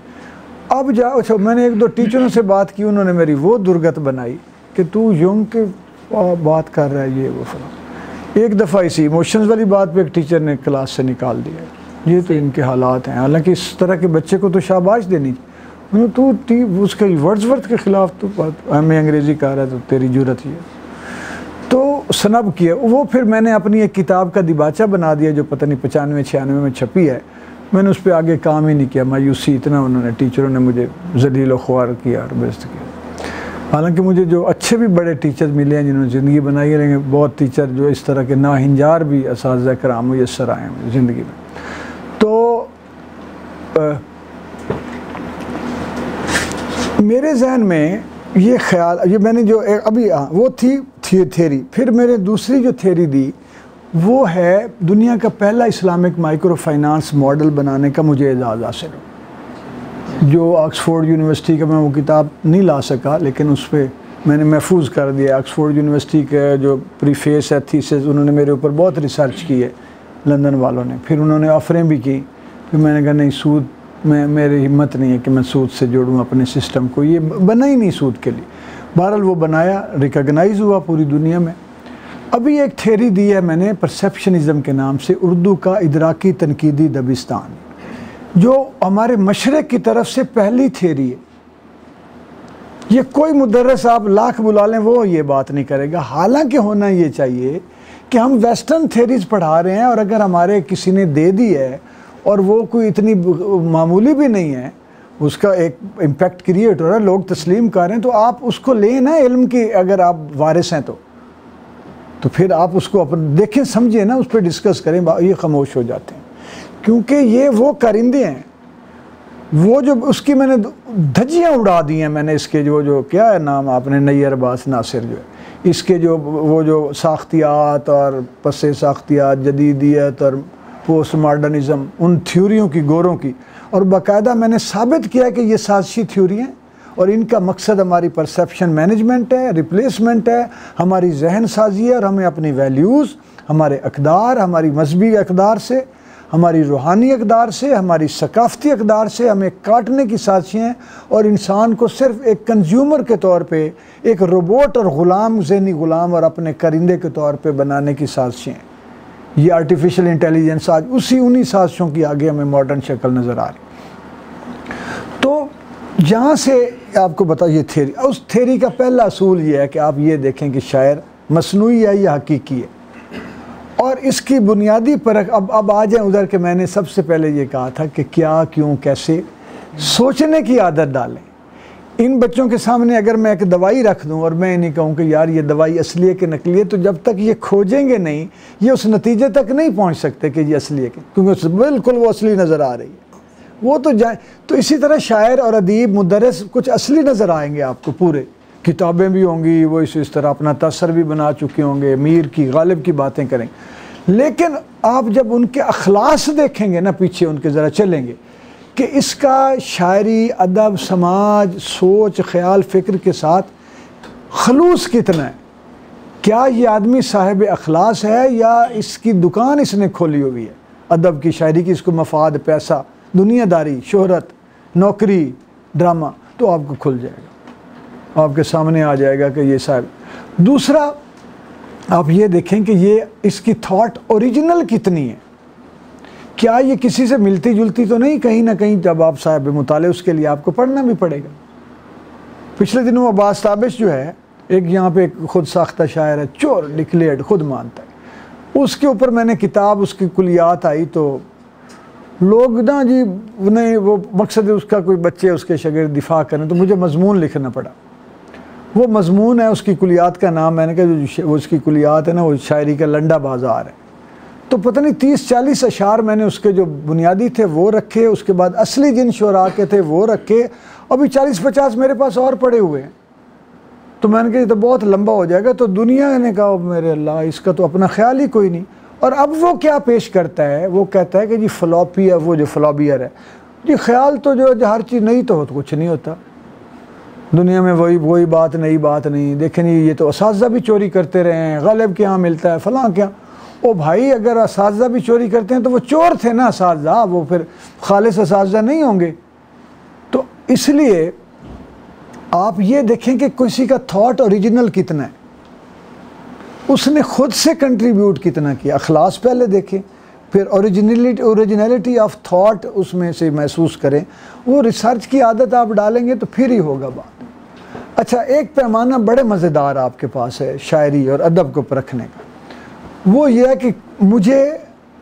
अब जाओ, अच्छा, मैंने एक दो टीचरों से बात की, उन्होंने मेरी वो दुर्गत बनाई कि तू यूंग के बात कर रहा है, ये वो फला। एक दफ़ा इसी इमोशंस वाली बात पे एक टीचर ने क्लास से निकाल दिया। ये तो इनके हालात हैं। हालांकि इस तरह के बच्चे को तो शाबाश देनी चाहिए। तू उसके वर्ड्सवर्थ के ख़िलाफ़ तो हमें अंग्रेज़ी कह रहा है, तो तेरी जुर्रत ही है। तो सनब किया वो। फिर मैंने अपनी एक किताब का दिबाचा बना दिया जो पता नहीं 95-96 में छपी है। मैंने उस पर आगे काम ही नहीं किया। मायूसी इतना उन्होंने, टीचरों ने मुझे ज़लील ख्वार किया और बेइज्जत किया। हालांकि मुझे जो अच्छे भी बड़े टीचर मिले हैं जिन्होंने ज़िंदगी बनाई है, लेकिन बहुत टीचर जो इस तरह के नाहिंजार भी असातिज़ा कराम मुयस्सर आए हैं ज़िंदगी में। तो मेरे जहन में ये ख्याल, ये मैंने जो अभी वो थी थ्योरी। फिर मैंने दूसरी जो थ्योरी दी वो है दुनिया का पहला इस्लामिक माइक्रो फाइनेंस मॉडल बनाने का मुझे एजाज़ हासिल हो, जो ऑक्सफोर्ड यूनिवर्सिटी का, मैं वो किताब नहीं ला सका लेकिन उस पर मैंने महफूज कर दिया। ऑक्सफोर्ड यूनिवर्सिटी का जो प्रीफेस है, थीसिस, उन्होंने मेरे ऊपर बहुत रिसर्च की है लंदन वालों ने। फिर उन्होंने ऑफरें भी की, फिर मैंने कहा नहीं, सूद में मेरी हिम्मत नहीं है कि मैं सूद से जोड़ूँ अपने सिस्टम को, ये बना ही नहीं सूद के लिए। बहरहाल वो बनाया, रिकॉग्नाइज़ हुआ पूरी दुनिया में। अभी एक थ्योरी दी है मैंने परसेप्शनिज़म के नाम से, उर्दू का इदराकी तनकीदी दबिस्तान, जो हमारे मशरक़ की तरफ से पहली थ्योरी है। ये कोई मुदर्रिस आप लाख बुला लें वो ये बात नहीं करेगा। हालांकि होना ये चाहिए कि हम वेस्टर्न थ्योरीज पढ़ा रहे हैं और अगर हमारे किसी ने दे दी है और वो कोई इतनी मामूली भी नहीं है, उसका एक इम्पैक्ट क्रिएट हो रहा है, लोग तस्लीम कर रहे हैं, तो आप उसको लें ना इल्म की। अगर आप वारिस हैं तो फिर आप उसको अपन देखें, समझें ना, उस पर डिस्कस करें। ये खामोश हो जाते हैं क्योंकि ये वो कारिंदे हैं, वो जो उसकी मैंने धज्जियाँ उड़ा दी हैं मैंने। इसके जो क्या है नाम आपने, नैयर अब्बास नासिर जो है, इसके जो वो जो साख्तियात और पस साख्तियात, जदीदियत और पोस्ट मॉडर्निज़म, उन थ्योरियों की, गोरों की, और बाकायदा मैंने साबित किया कि ये साजिशी थ्योरी हैं और इनका मकसद हमारी परसेप्शन मैनेजमेंट है, रिप्लेसमेंट है, हमारी जहन साजी है, और हमें अपनी वैल्यूज़, हमारे अक़दार, हमारी मजहबी अक़दार से, हमारी रूहानी अक़दार से, हमारी सकाफ़ती अक़दार से हमें काटने की साजिशें हैं, और इंसान को सिर्फ़ एक कंज्यूमर के तौर पे, एक रोबोट और ग़ुलाम, ज़हनी ग़ुलाम और अपने करिंदे के तौर पे बनाने की साजिशें हैं। ये आर्टिफिशियल इंटेलिजेंस आज उन्हीं साजिशों की आगे हमें मॉडर्न शक्ल नज़र आ रही। तो यहाँ से आपको बता, ये थ्योरी, उस थ्योरी का पहला असूल ये है कि आप ये देखें कि शायर मसनूई है या हकीकी है, और इसकी बुनियादी परख अब आ जाए उधर के। मैंने सबसे पहले ये कहा था कि क्या, क्यों, कैसे सोचने की आदत डालें। इन बच्चों के सामने अगर मैं एक दवाई रख दूं और मैं नहीं कहूं कि यार ये दवाई असली है कि नकली है, तो जब तक ये खोजेंगे नहीं, ये उस नतीजे तक नहीं पहुंच सकते कि ये असली है, क्योंकि बिल्कुल वो असली नज़र आ रही है। वो तो जाए, तो इसी तरह शायर और अदीब, मुदर्रिस कुछ असली नज़र आएंगे आपको, पूरे किताबें भी होंगी, वो इस तरह अपना तसर भी बना चुके होंगे, मीर की, गालिब की बातें करेंगे। लेकिन आप जब उनके अखलास देखेंगे ना, पीछे उनके ज़रा चलेंगे कि इसका शायरी, अदब, समाज, सोच, ख्याल, फ़िक्र के साथ खलूस कितना है। क्या ये आदमी साहिब अखलास है या इसकी दुकान इसने खोली हुई है अदब की, शायरी की, इसको मफाद, पैसा, दुनियादारी, शोहरत, नौकरी, ड्रामा, तो आपको खुल जाएगा, आपके सामने आ जाएगा कि ये साहब। दूसरा, आप ये देखें कि ये इसकी थॉट ओरिजिनल कितनी है, क्या ये किसी से मिलती जुलती तो नहीं। कहीं ना कहीं जब आप साहिब मुताले, उसके लिए आपको पढ़ना भी पड़ेगा। पिछले दिनों अब्बास ताबिश जो है, एक यहाँ पे खुद साख्ता शायर है, चोर डिक्लेयर्ड, खुद मानता है, उसके ऊपर मैंने किताब, उसकी कुलियात आई तो लोग ना जी उन्हें, वो मकसद है उसका कोई बच्चे उसके शागिर्द दिफा करें, तो मुझे मजमून लिखना पड़ा। वो मजमून है, उसकी कुलियात का नाम, मैंने कहा जो वो उसकी कुलियात है ना, वो शायरी का लंडा बाज़ार है। तो पता नहीं 30-40 अशार मैंने उसके जो बुनियादी थे वो रखे, उसके बाद असली जिन शुरा के थे वो रखे, अभी 40-50 मेरे पास और पड़े हुए हैं। तो मैंने कहा ये तो बहुत लंबा हो जाएगा। तो दुनिया ने कहा मेरे अल्लाह, इसका तो अपना ख्याल ही कोई नहीं। और अब वो क्या पेश करता है, वो कहता है कि जी फ्लॉपी है, वो जो फ्लॉबियर है जी, ख्याल तो जो हर चीज़ नहीं तो कुछ नहीं होता दुनिया में, वही बात, नई बात नहीं। देखें नहीं, ये तो असातिज़ा भी चोरी करते रहे हैं, गालिब के यहाँ मिलता है, फ़लाँ क्या। ओ भाई, अगर असातिज़ा भी चोरी करते हैं तो वो चोर थे ना असातिज़ा, वो फिर खालिस असातिज़ा नहीं होंगे। तो इसलिए आप ये देखें कि किसी का थॉट ओरिजिनल कितना है, उसने खुद से कंट्रीब्यूट कितना किया। अखलास पहले देखें, फिर ओरिजिनलिटी ऑफ थॉट उसमें से महसूस करें। वो रिसर्च की आदत आप डालेंगे तो फिर ही होगा बात। अच्छा, एक पैमाना बड़े मज़ेदार आपके पास है शायरी और अदब को परखने का, वो ये है कि मुझे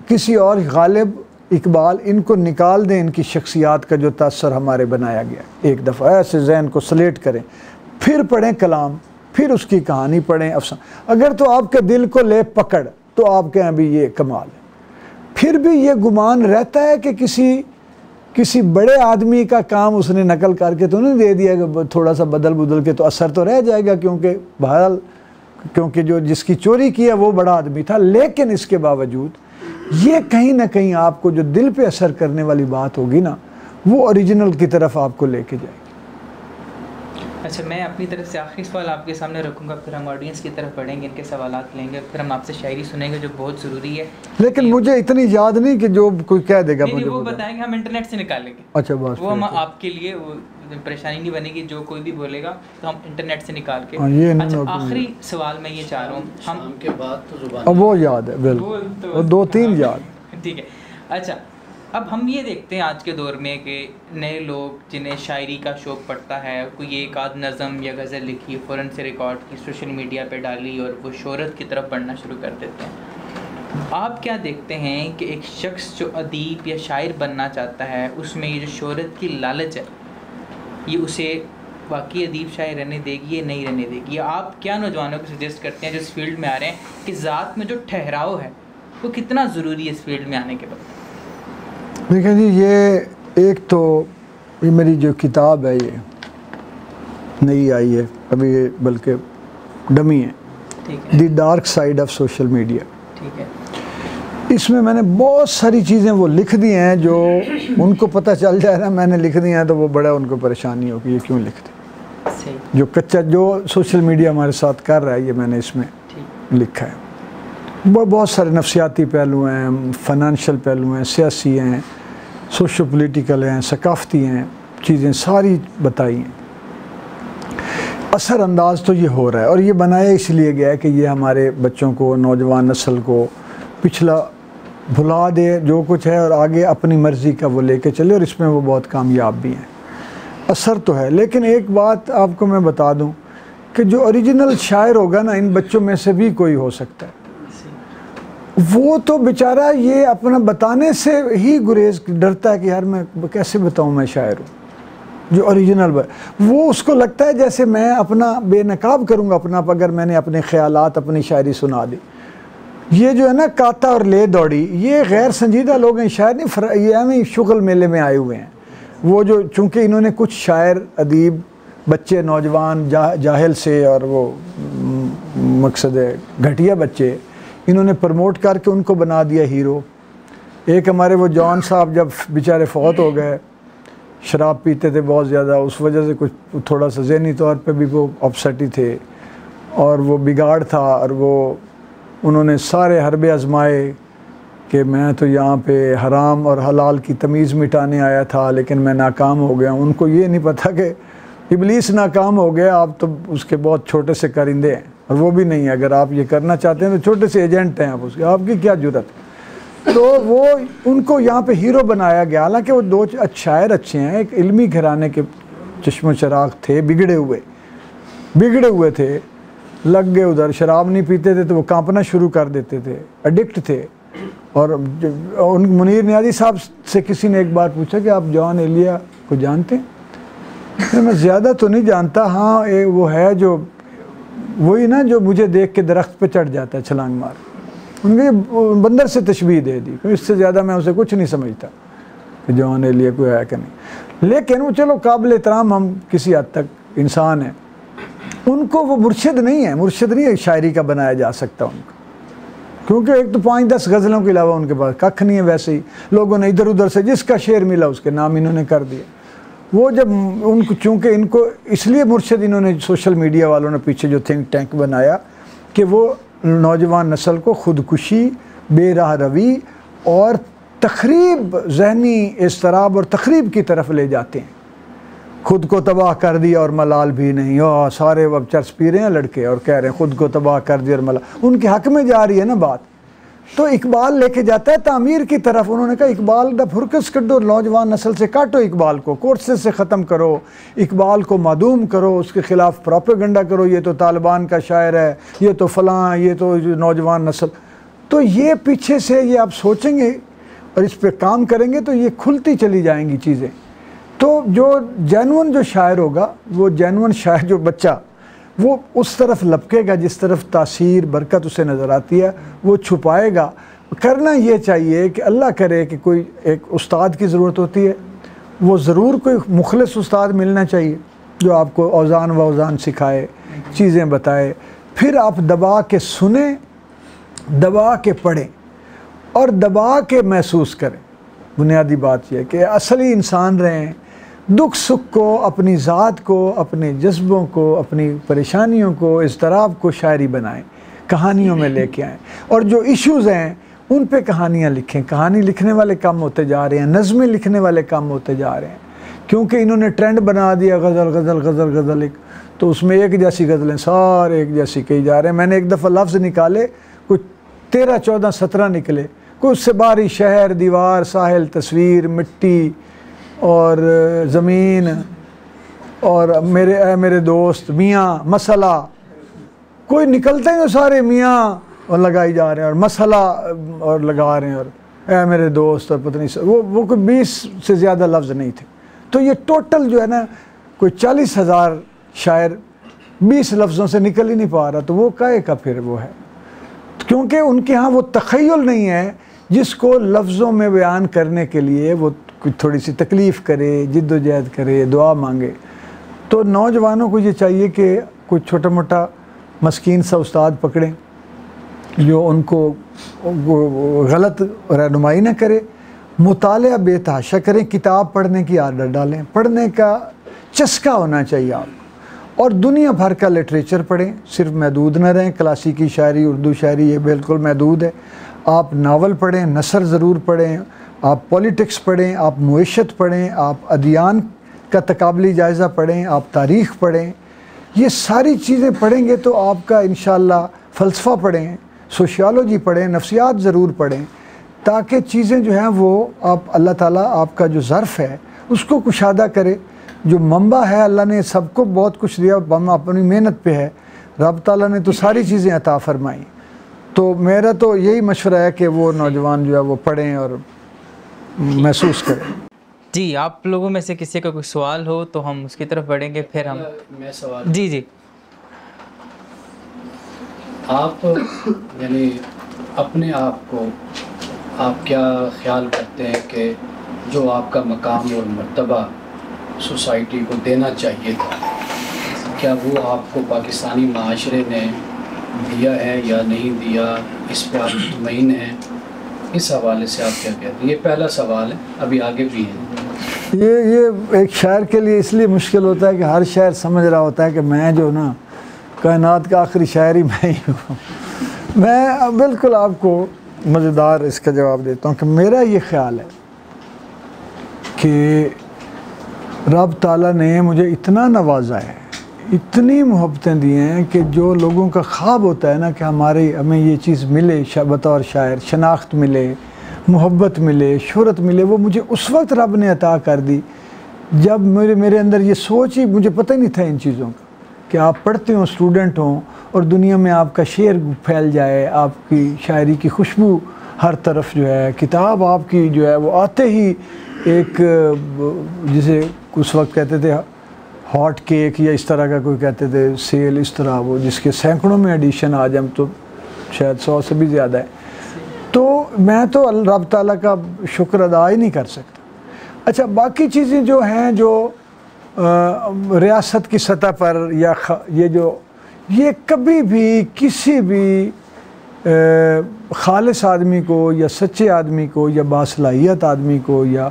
किसी और, गालिब, इकबाल, इनको निकाल दें, इनकी शख्सियात का जो तअस्सुर हमारे बनाया गया। एक दफ़ा ऐसे जहन को स्लेट करें, फिर पढ़ें कलाम, फिर उसकी कहानी पढ़ें, अफसाना। अगर तो आपके दिल को ले पकड़ तो आप कहें अभी ये कमाल है। फिर भी ये गुमान रहता है कि किसी बड़े आदमी का काम उसने नकल करके तो नहीं दे दिया कि थोड़ा सा बदल के तो असर तो रह जाएगा, क्योंकि बहरहाल क्योंकि जो जिसकी चोरी की है वो बड़ा आदमी था। लेकिन इसके बावजूद ये कहीं ना कहीं आपको जो दिल पे असर करने वाली बात होगी ना, वो ओरिजिनल की तरफ आपको लेके जाएगी। अच्छा, मैं अपनी तरफ से आखिरी सवाल आपके सामने रखूँगा, फिर हम ऑडियंस की तरफ बढ़ेंगे, इनके सवालात लेंगे, फिर हम आपसे शायरी सुनेंगे जो बहुत ज़रूरी है। लेकिन मुझे इतनी याद नहीं कि जो कोई कह देगा नहीं, वो बताएंगे, हम इंटरनेट से निकालेंगे। अच्छा, बस वो हम आपके लिए वो परेशानी नहीं बनेगी, जो कोई भी बोलेगा तो हम इंटरनेट से निकाल के। अच्छा, आखिरी सवाल मैं ये चाह रहा हूँ, हम के बाद तो जुबान, अब वो याद है बिल्कुल, 2-3 याद, ठीक है। अच्छा, अब हम ये देखते हैं आज के दौर में कि नए लोग जिन्हें शायरी का शौक़ पड़ता है, कोई एक आध नज़म या गज़ल लिखी, फ़ौरन से रिकॉर्ड की, सोशल मीडिया पे डाली और वो शोहरत की तरफ बढ़ना शुरू कर देते हैं। आप क्या देखते हैं कि एक शख्स जो अदीब या शायर बनना चाहता है, उसमें ये जो शोहरत की लालच है, ये उसे वाकई अदीब शायर रहने देगी या नहीं रहने देगी? आप क्या नौजवानों को सजेस्ट करते हैं जो इस फील्ड में आ रहे हैं कि ज़ात में जो ठहराव है वो कितना ज़रूरी है इस फील्ड में आने के बाद? देखिए जी, ये एक तो ये मेरी जो किताब है ये नई आई है अभी, बल्कि डमी है, the dark side of social media. ठीक है। इसमें मैंने बहुत सारी चीज़ें वो लिख दी हैं जो उनको पता चल जाए ना मैंने लिख दी हैं तो वो बड़ा उनको परेशानी हो कि ये क्यों लिखते। सही। जो कच्चा जो सोशल मीडिया हमारे साथ कर रहा है ये मैंने इसमें लिखा है। बहुत सारे नफसियाती पहलू हैं, फाइनेंशियल पहलू हैं, सियासी हैं, सोशो पॉलिटिकल हैं, सकाफ़ती हैं, चीज़ें सारी बताई हैं। असरअंदाज तो ये हो रहा है और ये बनाया इसलिए गया है कि ये हमारे बच्चों को, नौजवान नस्ल को पिछला भुला दे जो कुछ है और आगे अपनी मर्ज़ी का वो लेके चले, और इसमें वो बहुत कामयाब भी हैं। असर तो है, लेकिन एक बात आपको मैं बता दूं कि जो ओरिजिनल शायर होगा ना इन बच्चों में से भी कोई हो सकता है, वो तो बेचारा ये अपना बताने से ही गुरेज डरता है कि यार मैं कैसे बताऊं मैं शायर हूँ। जो ओरिजिनल वो उसको लगता है जैसे मैं अपना बेनकाब करूँगा अपना, अगर मैंने अपने ख़यालात अपनी शायरी सुना दी। ये जो है ना काता और ले दौड़ी, ये गैर संजीदा लोग हैं, शायर नहीं, ये हमें शुगल मेले में आए हुए हैं। वो जो चूँकि इन्होंने कुछ शायर अदीब बच्चे नौजवान जाहिल से और वो मकसद है घटिया बच्चे इन्होंने प्रमोट करके उनको बना दिया हीरो। एक हमारे वो जॉन साहब जब बेचारे फौत हो गए, शराब पीते थे बहुत ज़्यादा, उस वजह से कुछ थोड़ा सा ज़हनी तौर पे भी वो अपसेट ही थे और वो बिगाड़ था, और वो उन्होंने सारे हरबे आजमाए कि मैं तो यहाँ पे हराम और हलाल की तमीज़ मिटाने आया था लेकिन मैं नाकाम हो गया। उनको ये नहीं पता कि इबलीस नाकाम हो गया, आप तो उसके बहुत छोटे से कारिंदे हैं और वो भी नहीं है। अगर आप ये करना चाहते हैं तो छोटे से एजेंट हैं आप उसके, आपकी क्या जुर्रत। तो वो उनको यहाँ पे हीरो बनाया गया, हालांकि वो दो शायर अच्छे हैं, एक इल्मी घराने के चश्मो चराग थे, बिगड़े हुए थे, लग गए उधर, शराब नहीं पीते थे तो वो कांपना शुरू कर देते थे, एडिक्ट थे। और उन मुनीर नियाज़ी साहब से किसी ने एक बार पूछा कि आप जॉन एलिया को जानते हैं? मैं ज़्यादा तो नहीं जानता, हाँ वो है जो वही ना जो मुझे देख के दरख्त पे चढ़ जाता है छलांग मार। उनके बंदर से तशबीह दे दी, इससे ज़्यादा मैं उसे कुछ नहीं समझता कि जॉन एलिया कोई है कि नहीं। लेकिन वो चलो काबिल एहतराम हम किसी हद तक इंसान हैं, उनको वो मुर्शिद नहीं है, शायरी का बनाया जा सकता उनको, क्योंकि एक तो 5-10 गज़लों के अलावा उनके पास कख नहीं है। वैसे ही लोगों ने इधर उधर से जिसका शेर मिला उसके नाम इन्होंने कर दिया। वो जब उनको चूँकि इनको इसलिए मुर्शिद इन्होंने सोशल मीडिया वालों ने पीछे जो थिंक टैंक बनाया कि वो नौजवान नस्ल को ख़ुदकुशी, बेराह रवी और तखरीब, जहनी इज़्तिराब और तखरीब की तरफ ले जाते हैं। खुद को तबाह कर दिया और मलाल भी नहीं, और सारे अब चर्च पी रहे हैं लड़के और कह रहे हैं खुद को तबाह कर दिया और मलाल, उनके हक़ में जा रही है ना बात। तो इकबाल लेके जाता है तामीर की तरफ। उन्होंने कहा इकबाल दा फुरकस कटो, नौजवान नस्ल से काटो, इकबाल को कोर्सेज से ख़त्म करो, इकबाल को मादूम करो, उसके ख़िलाफ़ प्रोपेगेंडा करो, ये तो तालिबान का शायर है, ये तो फ़लाँ, ये तो नौजवान नस्ल। तो ये पीछे से ये आप सोचेंगे और इस पर काम करेंगे तो ये खुलती चली जाएंगी चीज़ें। तो जो जेन्युइन जो शायर होगा, वो जेन्युइन शायर जो बच्चा, वो उस तरफ लपकेगा जिस तरफ तासीर बरकत उसे नज़र आती है, वो छुपाएगा। करना ये चाहिए कि अल्लाह करे कि कोई एक उस्ताद की ज़रूरत होती है, वो ज़रूर कोई मुखलिस उस्ताद मिलना चाहिए जो आपको औज़ान व औज़ान सिखाए, चीज़ें बताए, फिर आप दबा के सुने, दबा के पढ़ें और दबा के महसूस करें। बुनियादी बात यह है कि असली इंसान रहें, दुख सुख को, अपनी ज़ात को, अपने जज्बों को, अपनी परेशानियों को, इज़्तिराब को शायरी बनाएं, कहानियों में लेके आएँ, और जो इश्यूज़ हैं उन पे कहानियाँ लिखें। कहानी लिखने वाले कम होते जा रहे हैं, नज़में लिखने वाले कम होते जा रहे हैं, क्योंकि इन्होंने ट्रेंड बना दिया गज़ल गज़ल गज़ल गज़ल एक, तो उसमें एक जैसी गज़लें सारे एक जैसी कही जा रहे हैं। मैंने एक दफ़ा लफ्ज़ निकाले, कुछ 13, 14, 17 निकले, कुछ से बारी शहर, दीवार, साहिल, तस्वीर, मिट्टी और ज़मीन और मेरे दोस्त, मियाँ, मसला, कोई निकलते हैं सारे मियाँ और लगाई जा रहे हैं और मसला और लगा रहे हैं और मेरे दोस्त और पत्नी से, वो कोई 20 से ज़्यादा लफ्ज़ नहीं थे। तो ये टोटल जो है ना कोई 40,000 शायर 20 लफ्ज़ों से निकल ही नहीं पा रहा, तो वो काहे का फिर वो है, क्योंकि उनके यहाँ वो तख़य्युल नहीं है जिसको लफ्ज़ों में बयान करने के लिए वो थोड़ी सी तकलीफ़ करे, जिद्दोजहद करे, दुआ मांगे। तो नौजवानों को ये चाहिए कि कुछ छोटा मोटा मस्कीन सा उस्ताद पकड़ें जो उनको गलत रहनुमाई न करे, मुतालिया बेतहाशा करें, किताब पढ़ने की आदत डालें, पढ़ने का चस्का होना चाहिए आपको, और दुनिया भर का लिटरेचर पढ़ें, सिर्फ महदूद न रहें। क्लासिकी शायरी, उर्दू शायरी ये बिल्कुल महदूद है। आप नावल पढ़ें, नसर ज़रूर पढ़ें, आप पॉलिटिक्स पढ़ें, आप मुइशत पढ़ें, आप अदियान का तकाबली जायज़ा पढ़ें, आप तारीख़ पढ़ें। ये सारी चीज़ें पढ़ेंगे तो आपका इंशाअल्लाह फ़लसफ़ा पढ़ें, सोशियोलॉजी पढ़ें, नफ्सियात ज़रूर पढ़ें, ताकि चीज़ें जो हैं वो आप अल्लाह ताला आपका जो ज़र्फ़ है उसको कुशादा करे। जो मंबा है, अल्लाह ने सबको बहुत कुछ दिया, हम अपनी मेहनत पे है, रब ताला ने तो सारी चीज़ें अता फ़रमाई। तो मेरा तो यही मशवरा है कि वो नौजवान जो है वो पढ़ें और महसूस करें। जी, आप लोगों में से किसी का कोई सवाल हो तो हम उसकी तरफ बढ़ेंगे, फिर हम मैं सवाल जी जी आप यानी अपने आप को आप क्या ख्याल करते हैं कि जो आपका मकाम और मर्तबा सोसाइटी को देना चाहिए था, क्या वो आपको पाकिस्तानी माशरे ने दिया है या नहीं दिया, इस पर आप मुतमईन हैं? इस हवाले से आप क्या कहते हैं? ये पहला सवाल है, अभी आगे भी है। ये एक शायर के लिए इसलिए मुश्किल होता है कि हर शायर समझ रहा होता है कि मैं जो ना कायनात का आखिरी शायर ही मैं ही हूँ। मैं बिल्कुल आपको मज़ेदार इसका जवाब देता हूँ कि मेरा ये ख़्याल है कि रब ताला ने मुझे इतना नवाजा है, इतनी मोहब्बतें दी हैं कि जो लोगों का ख्वाब होता है ना कि हमें ये चीज़ मिले, बतौर शायर शनाख्त मिले, मोहब्बत मिले, शोहरत मिले, वो मुझे उस वक्त रब ने अता कर दी जब मेरे अंदर ये सोच ही, मुझे पता ही नहीं था इन चीज़ों का कि आप पढ़ते हो, स्टूडेंट हो और दुनिया में आपका शेर फैल जाए, आपकी शायरी की खुशबू हर तरफ जो है, किताब आपकी जो है वो आते ही एक, जिसे उस वक्त कहते थे हॉट केक या इस तरह का कोई कहते थे सेल, इस तरह वो जिसके सैकड़ों में एडिशन आज हम तो शायद 100 से भी ज़्यादा है। तो मैं तो रब ताला का शुक्र अदा ही नहीं कर सकता। अच्छा, बाकी चीज़ें जो हैं जो रियासत की सतह पर या ये कभी भी किसी भी खालिस आदमी को या सच्चे आदमी को या बासलाहियत आदमी को या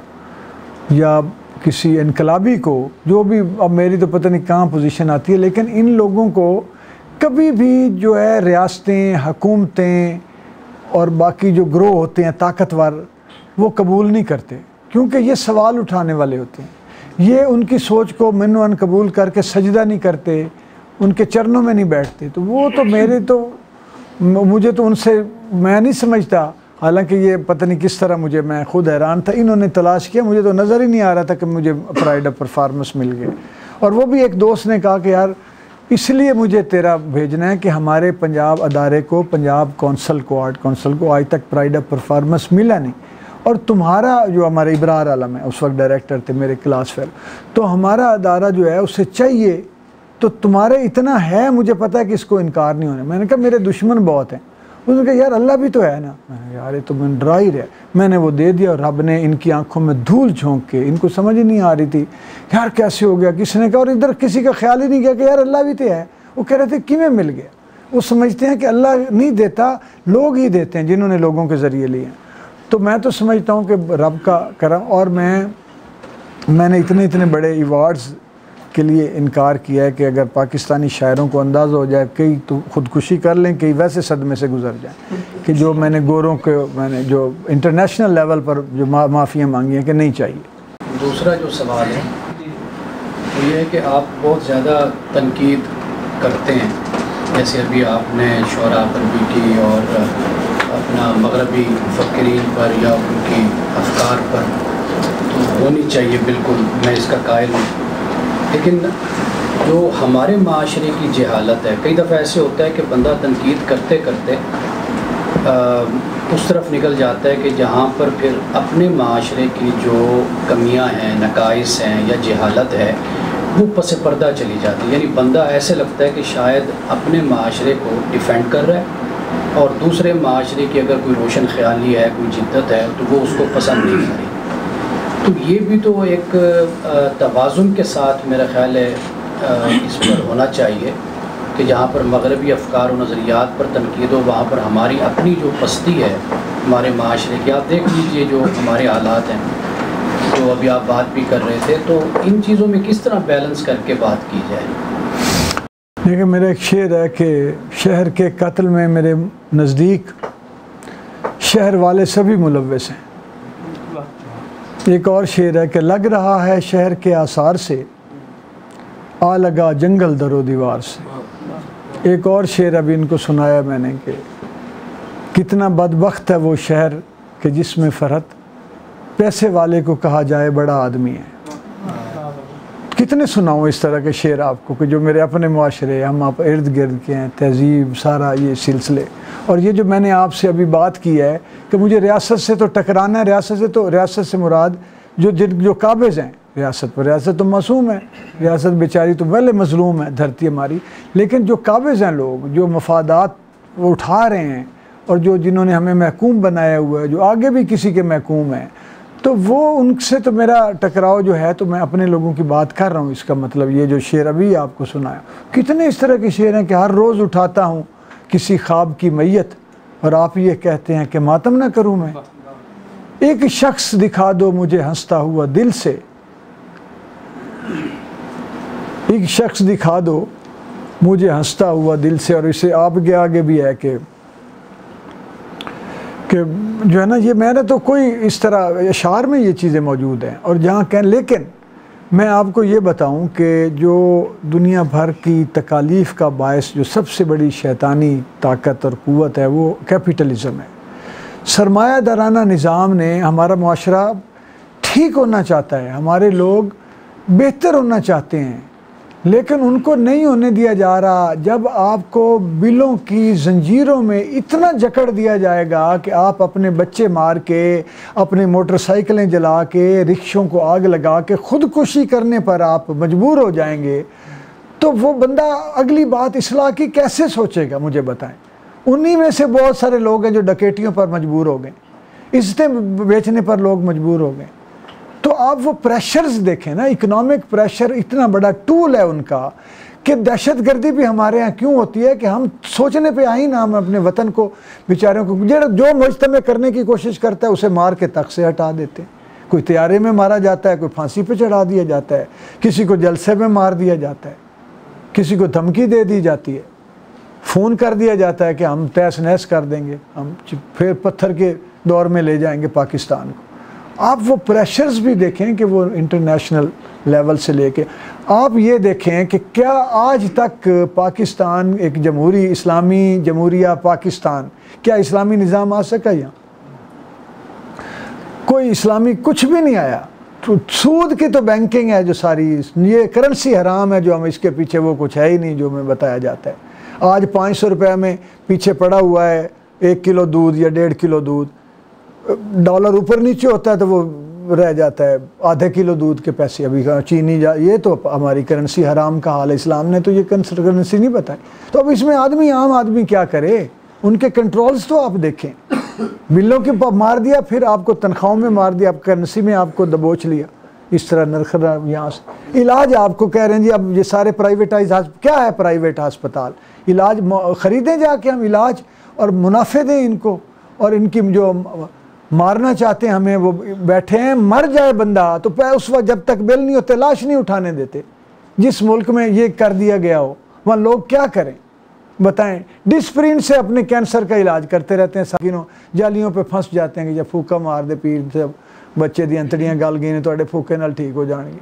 किसी इनकलाबी को, जो भी, अब मेरी तो पता नहीं कहाँ पोजीशन आती है, लेकिन इन लोगों को कभी भी जो है रियासतें, हुकूमतें और बाकी जो ग्रोह होते हैं ताकतवर, वो कबूल नहीं करते, क्योंकि ये सवाल उठाने वाले होते हैं। ये उनकी सोच को मन्नो अनकबूल करके सजदा नहीं करते, उनके चरणों में नहीं बैठते। तो वो तो मुझे तो उनसे मैं नहीं समझता, हालांकि ये पता नहीं किस तरह मुझे, मैं खुद हैरान था, इन्होंने तलाश किया, मुझे तो नज़र ही नहीं आ रहा था कि मुझे प्राइड ऑफ परफॉर्मेंस मिल गए। और वो भी एक दोस्त ने कहा कि यार इसलिए मुझे तेरा भेजना है कि हमारे पंजाब अदारे को, पंजाब कौंसल को, आर्ट कौंसल को आज तक प्राइड ऑफ परफॉर्मेंस मिला नहीं, और तुम्हारा जो हमारे इब्रार आलम है उस वक्त डायरेक्टर थे मेरे क्लास फेल, तो हमारा अदारा जो है उसे चाहिए, तो तुम्हारे इतना है, मुझे पता है कि इसको इनकार नहीं होना। मैंने कहा मेरे दुश्मन बहुत हैं। उसने कहा यार अल्लाह भी तो है ना। मैंने यार ये तो मैंने डरा ही रहा। मैंने वो दे दिया और रब ने इनकी आंखों में धूल झोंक के, इनको समझ ही नहीं आ रही थी यार कैसे हो गया, किसने कहा, और इधर किसी का ख्याल ही नहीं गया कि यार अल्लाह भी तो है। वो कह रहे थे किमें मिल गया। वो समझते हैं कि अल्लाह नहीं देता, लोग ही देते हैं जिन्होंने लोगों के ज़रिए लिए। तो मैं तो समझता हूँ कि रब का करम, और मैंने इतने बड़े अवार्ड्स के लिए इनकार किया है कि अगर पाकिस्तानी शायरों को अंदाज़ा हो जाए, कई तो ख़ुदकुशी कर लें, कई वैसे सदमे से गुजर जाए कि जो मैंने गोरों के, मैंने जो इंटरनेशनल लेवल पर जो माफ़ियाँ मांगी हैं कि नहीं चाहिए। दूसरा जो सवाल है वो ये है कि आप बहुत ज़्यादा तनकीद करते हैं, जैसे अभी आपने शुअरा पर भी की और अपना मगरबी फ़कीरीन पर या उनकी अफकार पर, तो होनी चाहिए, बिल्कुल मैं इसका कायल हूँ। लेकिन जो हमारे माशरे की जहालत है, कई दफ़ा ऐसे होता है कि बंदा तनकीद करते करते उस तरफ निकल जाता है कि जहाँ पर फिर अपने माशरे की जो कमियाँ हैं, नकाइस हैं या जहालत है, वो पस पर्दा चली जाती है। यानी बंदा ऐसे लगता है कि शायद अपने माशरे को डिफेंड कर रहा है और दूसरे माशरे की अगर कोई रोशन ख्याली है, कोई जिद्दत है, तो वो उसको पसंद नहीं करें। तो ये भी तो एक तवाज़ुन के साथ मेरा ख़्याल है इस पर होना चाहिए कि जहाँ पर मगरबी अफकार और नज़रियात पर तनकीद हो, वहाँ पर हमारी अपनी जो पस्ती है हमारे माशरे की, आप देख लीजिए जो हमारे हालात हैं, जो अभी आप बात भी कर रहे थे, तो इन चीज़ों में किस तरह बैलेंस करके बात की जाए? देखिए, मेरा एक शेर है कि शहर के कत्ल में मेरे नज़दीक शहर वाले सभी मुलव्वस हैं। एक और शेर है कि लग रहा है शहर के आसार से, आ लगा जंगल दरो दीवार से। एक और शेर अभी इनको सुनाया मैंने कि कितना बदबख्त है वो शहर कि जिसमें फ़रहत पैसे वाले को कहा जाए बड़ा आदमी है। कितने सुनाऊँ इस तरह के शेर आपको कि जो मेरे अपने मुआशरे, हम आप इर्द गिर्द के हैं, तहज़ीब, सारा ये सिलसिले। और ये जो मैंने आपसे अभी बात की है कि मुझे रियासत से तो टकराना है, रियासत से मुराद जो काबिज़ हैं रियासत पर, रियासत तो मासूम है, रियासत बेचारी तो पहले मज़लूम है धरती हमारी, लेकिन जो काबिज़ हैं लोग, जो मफादात वो उठा रहे हैं और जो जिन्होंने हमें महकूम बनाया हुआ है, जो आगे भी किसी के महकूम हैं, तो वो उनसे तो मेरा टकराव जो है, तो मैं अपने लोगों की बात कर रहा हूँ। इसका मतलब ये जो शेर अभी आपको सुनाया, कितने इस तरह के शेर हैं कि हर रोज़ उठाता हूँ किसी ख्वाब की मैयत और आप ये कहते हैं कि मातम ना करूँ मैं। एक शख्स दिखा दो मुझे हंसता हुआ दिल से, एक शख्स दिखा दो मुझे हंसता हुआ दिल से। और इसे आपके आगे भी है कि जो है ना, ये मैंने तो कोई इस तरह अशार में ये चीज़ें मौजूद हैं और जहाँ कहें, लेकिन मैं आपको ये बताऊं कि जो दुनिया भर की तकालीफ का बायस जो सबसे बड़ी शैतानी ताकत और क़ुव्वत है वो कैपिटलिज़म है। सरमायादाराना निज़ाम ने, हमारा मुआशरा ठीक होना चाहता है, हमारे लोग बेहतर होना चाहते हैं, लेकिन उनको नहीं होने दिया जा रहा। जब आपको बिलों की जंजीरों में इतना जकड़ दिया जाएगा कि आप अपने बच्चे मार के, अपनी मोटरसाइकिलें जला के, रिक्शों को आग लगा के खुदकुशी करने पर आप मजबूर हो जाएंगे, तो वो बंदा अगली बात इस्लाह की कैसे सोचेगा, मुझे बताएं। उन्हीं में से बहुत सारे लोग हैं जो डकैतियों पर मजबूर हो गए, इज्जतें बेचने पर लोग मजबूर हो गए। तो आप वो प्रेशर्स देखें ना, इकोनॉमिक प्रेशर इतना बड़ा टूल है उनका कि दहशतगर्दी भी हमारे यहाँ क्यों होती है कि हम सोचने पे आई ना, हम अपने वतन को, बेचारों को जो मुजतमा करने की कोशिश करता है उसे मार के तख्त से हटा देते हैं। कोई तैयारे में मारा जाता है, कोई फांसी पे चढ़ा दिया जाता है, किसी को जलसे में मार दिया जाता है, किसी को धमकी दे दी जाती है, फ़ोन कर दिया जाता है कि हम तहस नहस कर देंगे, हम फिर पत्थर के दौर में ले जाएंगे पाकिस्तान को। आप वो प्रेशर्स भी देखें कि वो इंटरनेशनल लेवल से लेके, आप ये देखें कि क्या आज तक पाकिस्तान एक जमहूरी, इस्लामी जमहूरिया पाकिस्तान, क्या इस्लामी निज़ाम आ सका? यहाँ कोई इस्लामी कुछ भी नहीं आया। तो सूद की तो बैंकिंग है जो सारी, ये करेंसी हराम है जो हम, इसके पीछे वो कुछ है ही नहीं जो हमें बताया जाता है। आज 500 रुपये में पीछे पड़ा हुआ है 1 किलो दूध या 1.5 किलो दूध। डॉलर ऊपर नीचे होता है तो वो रह जाता है आधे किलो दूध के पैसे। अभी चीनी ये तो हमारी करेंसी हराम का हाल है, इस्लाम ने तो ये करेंसी नहीं बताई। तो अब इसमें आम आदमी क्या करे? उनके कंट्रोल्स तो आप देखें, बिलों के मार दिया, फिर आपको तनख्वाहों में मार दिया, आप करेंसी में आपको दबोच लिया, इस तरह नरख यहाँ से। इलाज आपको कह रहे हैं जी अब ये सारे प्राइवेटाइज, क्या है प्राइवेट अस्पताल? इलाज ख़रीदें जाके हम इलाज और मुनाफे दें इनको, और इनकी जो मारना चाहते हैं हमें वो बैठे हैं, मर जाए बंदा तो उस वक्त जब तक बिल नहीं होते लाश नहीं उठाने देते। जिस मुल्क में ये कर दिया गया हो वहाँ लोग क्या करें बताएं? डिस्प्रिन से अपने कैंसर का इलाज करते रहते हैं, साकिनों जालियों पे फंस जाते हैं कि जब फूका मार दे पीर से बच्चे दी अंतड़ियाँ गल गई ने तो फूके नाल ठीक हो जाएंगे।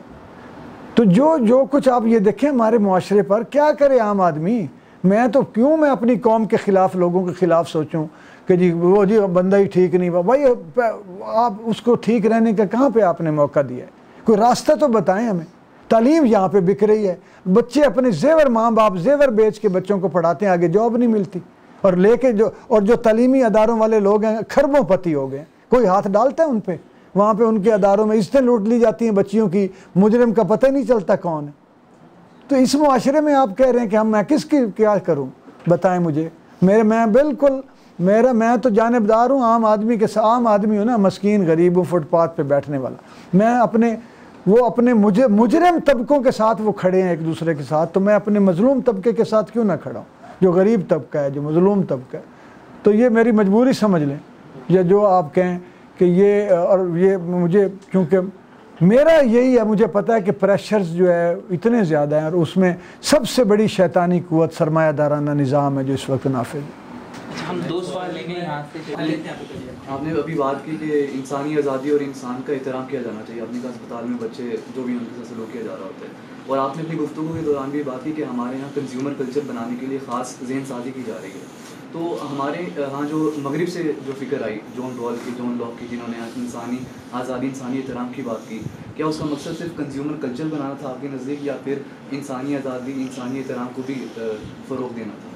तो जो कुछ आप ये देखें हमारे मुआशरे पर, क्या करे आम आदमी? मैं तो क्यों मैं अपनी कौम के ख़िलाफ़, लोगों के ख़िलाफ़ सोचूं कि जी वो जी बंदा ही ठीक नहीं हुआ। भाई आप उसको ठीक रहने का कहाँ पे आपने मौका दिया है? कोई रास्ता तो बताएं हमें। तालीम यहाँ पे बिक रही है, बच्चे अपने जेवर, माँ बाप जेवर बेच के बच्चों को पढ़ाते हैं, आगे जॉब नहीं मिलती, और लेके जो तालीमी अदारों वाले लोग हैं खरबों पति हो गए, कोई हाथ डालता है उन पर? वहाँ पर उनके अदारों में इज्जतें लूट ली जाती हैं बच्चियों की, मुजरिम का पता ही नहीं चलता कौन है। तो इस मुआशरे में आप कह रहे हैं कि मैं किसकी क्या करूँ? बताएं मुझे। मैं तो जानिबदार हूँ आम आदमी के, आम आदमी हूँ ना, मस्कीन गरीब हूँ, फुटपाथ पे बैठने वाला। मैं अपने वो अपने मुजरिम तबकों के साथ वो खड़े हैं एक दूसरे के साथ, तो मैं अपने मजलूम तबके के साथ क्यों ना खड़ा हूँ, जो गरीब तबका है, जो मजलूम तबका है। तो ये मेरी मजबूरी समझ लें, या जो आप कहें कि ये, और ये मुझे, क्योंकि मेरा यही है, मुझे पता है कि प्रेशर्स जो है इतने ज़्यादा हैं, और उसमें सबसे बड़ी शैतानी कुव्वत सरमायादाराना निज़ाम है जो इस वक्त नाफिज है। हम दो सवाल लेंगे यहाँ से। आपने अभी बात की कि इंसानी आज़ादी और इंसान का एहतराम किया जाना चाहिए। आपने कहा अस्पताल में बच्चे जो भी उनके साथ सलूक किया जा रहा होता है, और आपने अपनी गुफ्तगू के दौरान भी बात की कि हमारे यहाँ कंज्यूमर कल्चर बनाने के लिए ख़ास ज़हन साजी की जा रही है। तो हमारे यहाँ जो मगरिब से जो फ़िक्र आई, जॉन लॉक की, जिन्होंने इंसानी आज़ादी, इंसानी एहतराम की बात की, क्या उसका मकसद सिर्फ कंज्यूमर कल्चर बनाना था आपके नज़दीक, या फिर इंसानी आज़ादी, इंसानी एहतराम को भी फ़रोग़ देना था?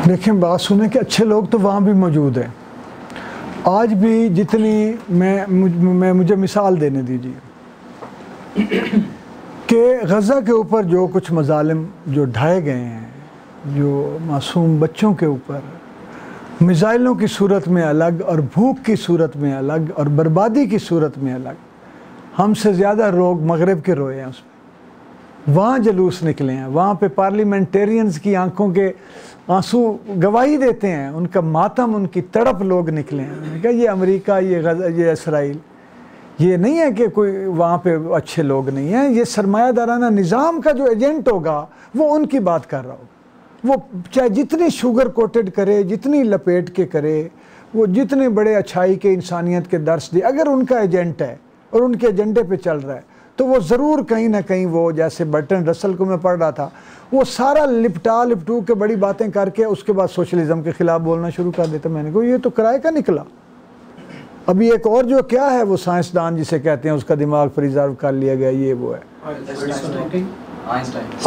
देखें, बात सुने कि अच्छे लोग तो वहाँ भी मौजूद हैं। आज भी जितनी मुझे मिसाल देने दीजिए कि गज़ा के ऊपर जो कुछ मज़ालिम जो ढाए गए हैं, जो मासूम बच्चों के ऊपर मिसाइलों की सूरत में अलग, और भूख की सूरत में अलग, और बर्बादी की सूरत में अलग, हमसे ज़्यादा लोग मगरिब के रोए हैं उसमें। वहाँ जलूस निकले हैं, वहाँ पे पार्लियामेंटेरियंस की आंखों के आंसू गवाही देते हैं, उनका मातम, उनकी तड़प लोग निकले हैं। मैंने कहा ये अमेरिका, ये इसराइल, ये नहीं है कि कोई वहाँ पे अच्छे लोग नहीं हैं, ये सरमायादाराना निज़ाम का जो एजेंट होगा वो उनकी बात कर रहा होगा। वो चाहे जितनी शुगर कोटेड करे, जितनी लपेट के करे, वो जितने बड़े अच्छाई के, इंसानियत के दर्स दे, अगर उनका एजेंट है और उनके एजेंडे पे चल रहा है, तो वो ज़रूर कहीं ना कहीं, वो जैसे बर्टन रसल को मैं पढ़ रहा था, वो सारा लिपटू के बड़ी बातें करके उसके बाद सोशलिज्म के ख़िलाफ़ बोलना शुरू कर देता। मैंने कहा ये तो किराए का निकला। अभी एक और जो क्या है, वो साइंसदान जिसे कहते हैं, उसका दिमाग प्रिजर्व कर लिया गया, ये वो है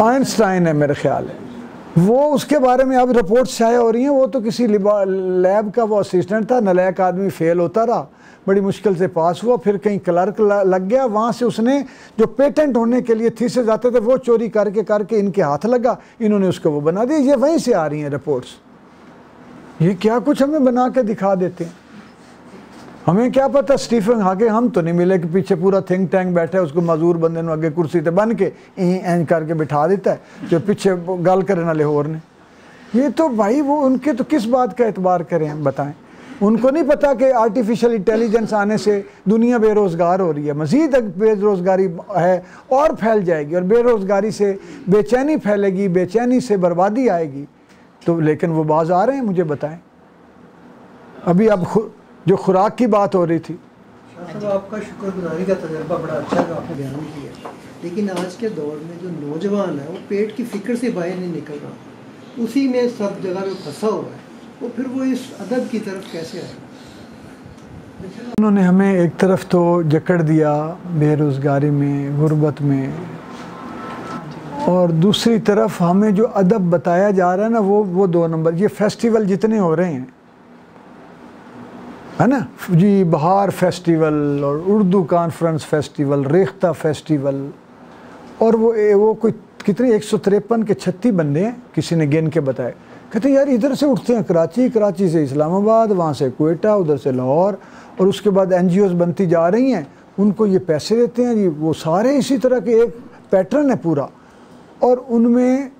आइंस्टाइन है मेरे ख्याल है वो। उसके बारे में अब रिपोर्ट शाया हो रही हैं। वो तो किसी लैब का वो असिस्टेंट था, नलायक आदमी, फेल होता रहा, बड़ी मुश्किल से पास हुआ, फिर कहीं क्लर्क लग गया, वहाँ से उसने जो पेटेंट होने के लिए थीसिस आते थे वो चोरी करके इनके हाथ लगा, इन्होंने उसको वो बना दिया। ये वहीं से आ रही हैं रिपोर्ट्स। ये क्या कुछ हमें बना के दिखा देते हैं। हमें क्या पता स्टीफन हाके, हम तो नहीं मिले कि पीछे पूरा थिंक टैंक बैठा है, उसको मजदूर बंदे ने अगे कुर्सी ते बन के इंज करके बिठा देता है, जो पीछे गल करने वाले होर ने। ये तो भाई वो उनके तो किस बात का एतबार करें हम, बताएं। उनको नहीं पता कि आर्टिफिशियल इंटेलिजेंस आने से दुनिया बेरोज़गार हो रही है, मज़ीद बेरोज़गारी है और फैल जाएगी, और बेरोज़गारी से बेचैनी फैलेगी, बेचैनी से बर्बादी आएगी। तो लेकिन वो बाज आ रहे हैं, मुझे बताएं। अभी अब जो खुराक की बात हो रही थी, आपका शुक्रगुजारी का तजर्बा बड़ा अच्छा जो आपने बयान किया, लेकिन आज के दौर में जो नौजवान है वो पेट की फ़िक्र से बाहर नहीं निकल रहा, उसी में सब जगह पे फंसा हुआ है, वो फिर वो इस अदब की तरफ कैसे आएगा? उन्होंने हमें एक तरफ तो जकड़ दिया बेरोज़गारी में, गुर्बत में, और दूसरी तरफ हमें जो अदब बताया जा रहा है ना, वो 2 नंबर। ये फेस्टिवल जितने हो रहे हैं, है ना जी, बहार फेस्टिवल और Urdu conference festival, Rekhta festival, और वो कोई कितने 153 के 36 बंदे हैं, किसी ने गिन के बताए। कहते यार इधर से उठते हैं कराची, कराची से इस्लामाबाद, वहाँ से क्वेटा, उधर से लाहौर, और उसके बाद NGOs बनती जा रही हैं, उनको ये पैसे देते हैं जी। वो सारे इसी तरह के एक पैटर्न है पूरा, और उनमें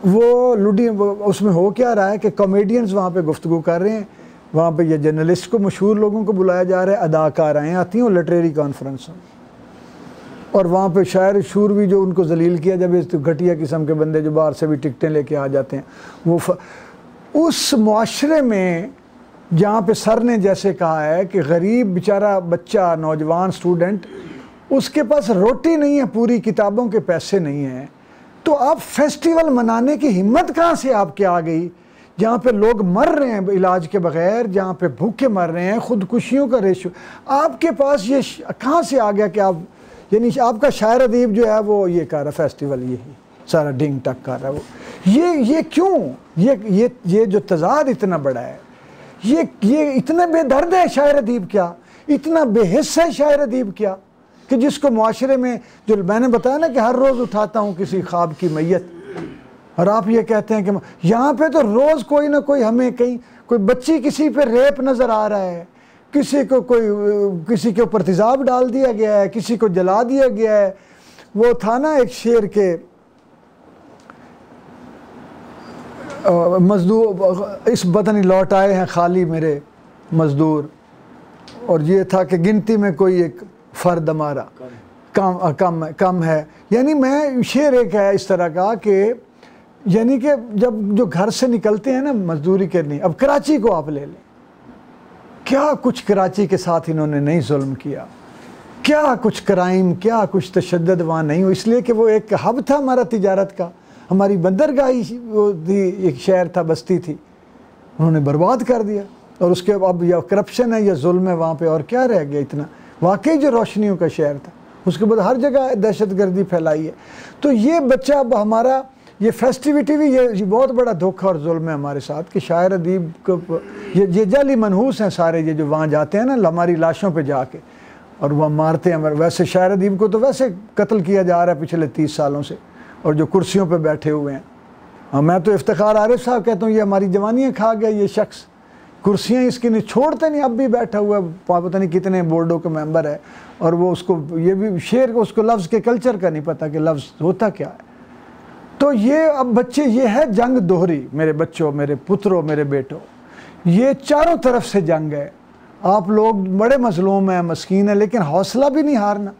वो लुडी, उसमें हो क्या रहा है कि कॉमेडियंस वहाँ पे गुफ्तगू कर रहे हैं, वहाँ पे ये जर्नलिस्ट को, मशहूर लोगों को बुलाया जा रहा है, अदाकाराएँ आती हैं और लिटरेरी कॉन्फ्रेंस, और वहाँ पे शायर शूर भी जो उनको जलील किया जब इस घटिया किस्म के बंदे जो बाहर से भी टिकटें लेके आ जाते हैं। वो उस मुआशरे में जहाँ पे सर ने जैसे कहा है कि गरीब बेचारा बच्चा, नौजवान स्टूडेंट, उसके पास रोटी नहीं है, पूरी किताबों के पैसे नहीं हैं, तो आप फेस्टिवल मनाने की हिम्मत कहाँ से आपके आ गई? जहाँ पे लोग मर रहे हैं इलाज के बगैर, जहाँ पे भूखे मर रहे हैं, खुदकुशियों का रेशो, आपके पास ये कहाँ से आ गया कि आप, यानी आपका शायर अदीब जो है वो ये कर रहा है फेस्टिवल, यही सारा डिंग टक कर रहा है वो। ये क्यों? ये जो तजाद इतना बड़ा है, ये इतना बेदर्द है शायर अदीब क्या, इतना बेहिस्स है शायर अदीब क्या, कि जिसको मुआशरे में, जो मैंने बताया ना कि हर रोज़ उठाता हूँ किसी ख्वाब की मैयत, और आप ये कहते हैं कि यहाँ पे तो रोज़ कोई ना कोई, हमें कहीं कोई बच्ची किसी पे रेप नज़र आ रहा है, किसी के ऊपर तेज़ाब डाल दिया गया है, किसी को जला दिया गया है। वो था ना एक शेर के मजदूर इस बदन लौट आए हैं खाली मेरे मजदूर, और ये था कि गिनती में कोई एक फ़र्द हमारा कम है। यानी मैं शेर एक है इस तरह का कि यानी कि जब जो घर से निकलते हैं ना मजदूरी करनी, अब कराची को आप ले लें, क्या कुछ कराची के साथ इन्होंने नहीं जुल्म किया, क्या कुछ क्राइम, क्या कुछ तशद्दुद वहाँ नहीं हो, इसलिए कि वो एक हब था हमारा तिजारत का, हमारी बंदरगाही वो थी, एक शहर था, बस्ती थी, उन्होंने बर्बाद कर दिया। और उसके अब या करप्शन है या जुल्म है वहाँ पे, और क्या रह गया इतना। वाकई जो रोशनियों का शहर था, उसके बाद हर जगह दहशतगर्दी फैलाई है। तो ये बच्चा अब हमारा ये फेस्टिविटी भी ये बहुत बड़ा धोखा और जुल्म है हमारे साथ कि शायर अदीब को ये जाली मनहूस हैं सारे, ये जो वहाँ जाते हैं ना हमारी लाशों पे जाके और वहाँ मारते हैं। वैसे शायर अदीब को तो वैसे कत्ल किया जा रहा है पिछले 30 सालों से, और जो कुर्सियों पे बैठे हुए हैं। हाँ, मैं तो इफ्तिखार आरिफ साहब कहता हूँ ये हमारी जवानियाँ खा गया ये शख्स, कुर्सियाँ इसकी नहीं छोड़ते नहीं, अब भी बैठा हुआ है, पता नहीं कितने बोर्डों का मेंबर है, और वो उसको ये भी शेर को उसको लफ्ज़ के कल्चर का नहीं पता कि लफ्ज़ होता क्या है। तो ये अब बच्चे, ये है जंग दोहरी मेरे बच्चों, मेरे पुत्रों, मेरे बेटों, ये चारों तरफ से जंग है। आप लोग बड़े मजलूम हैं, मस्कीन हैं, लेकिन हौसला भी नहीं हारना,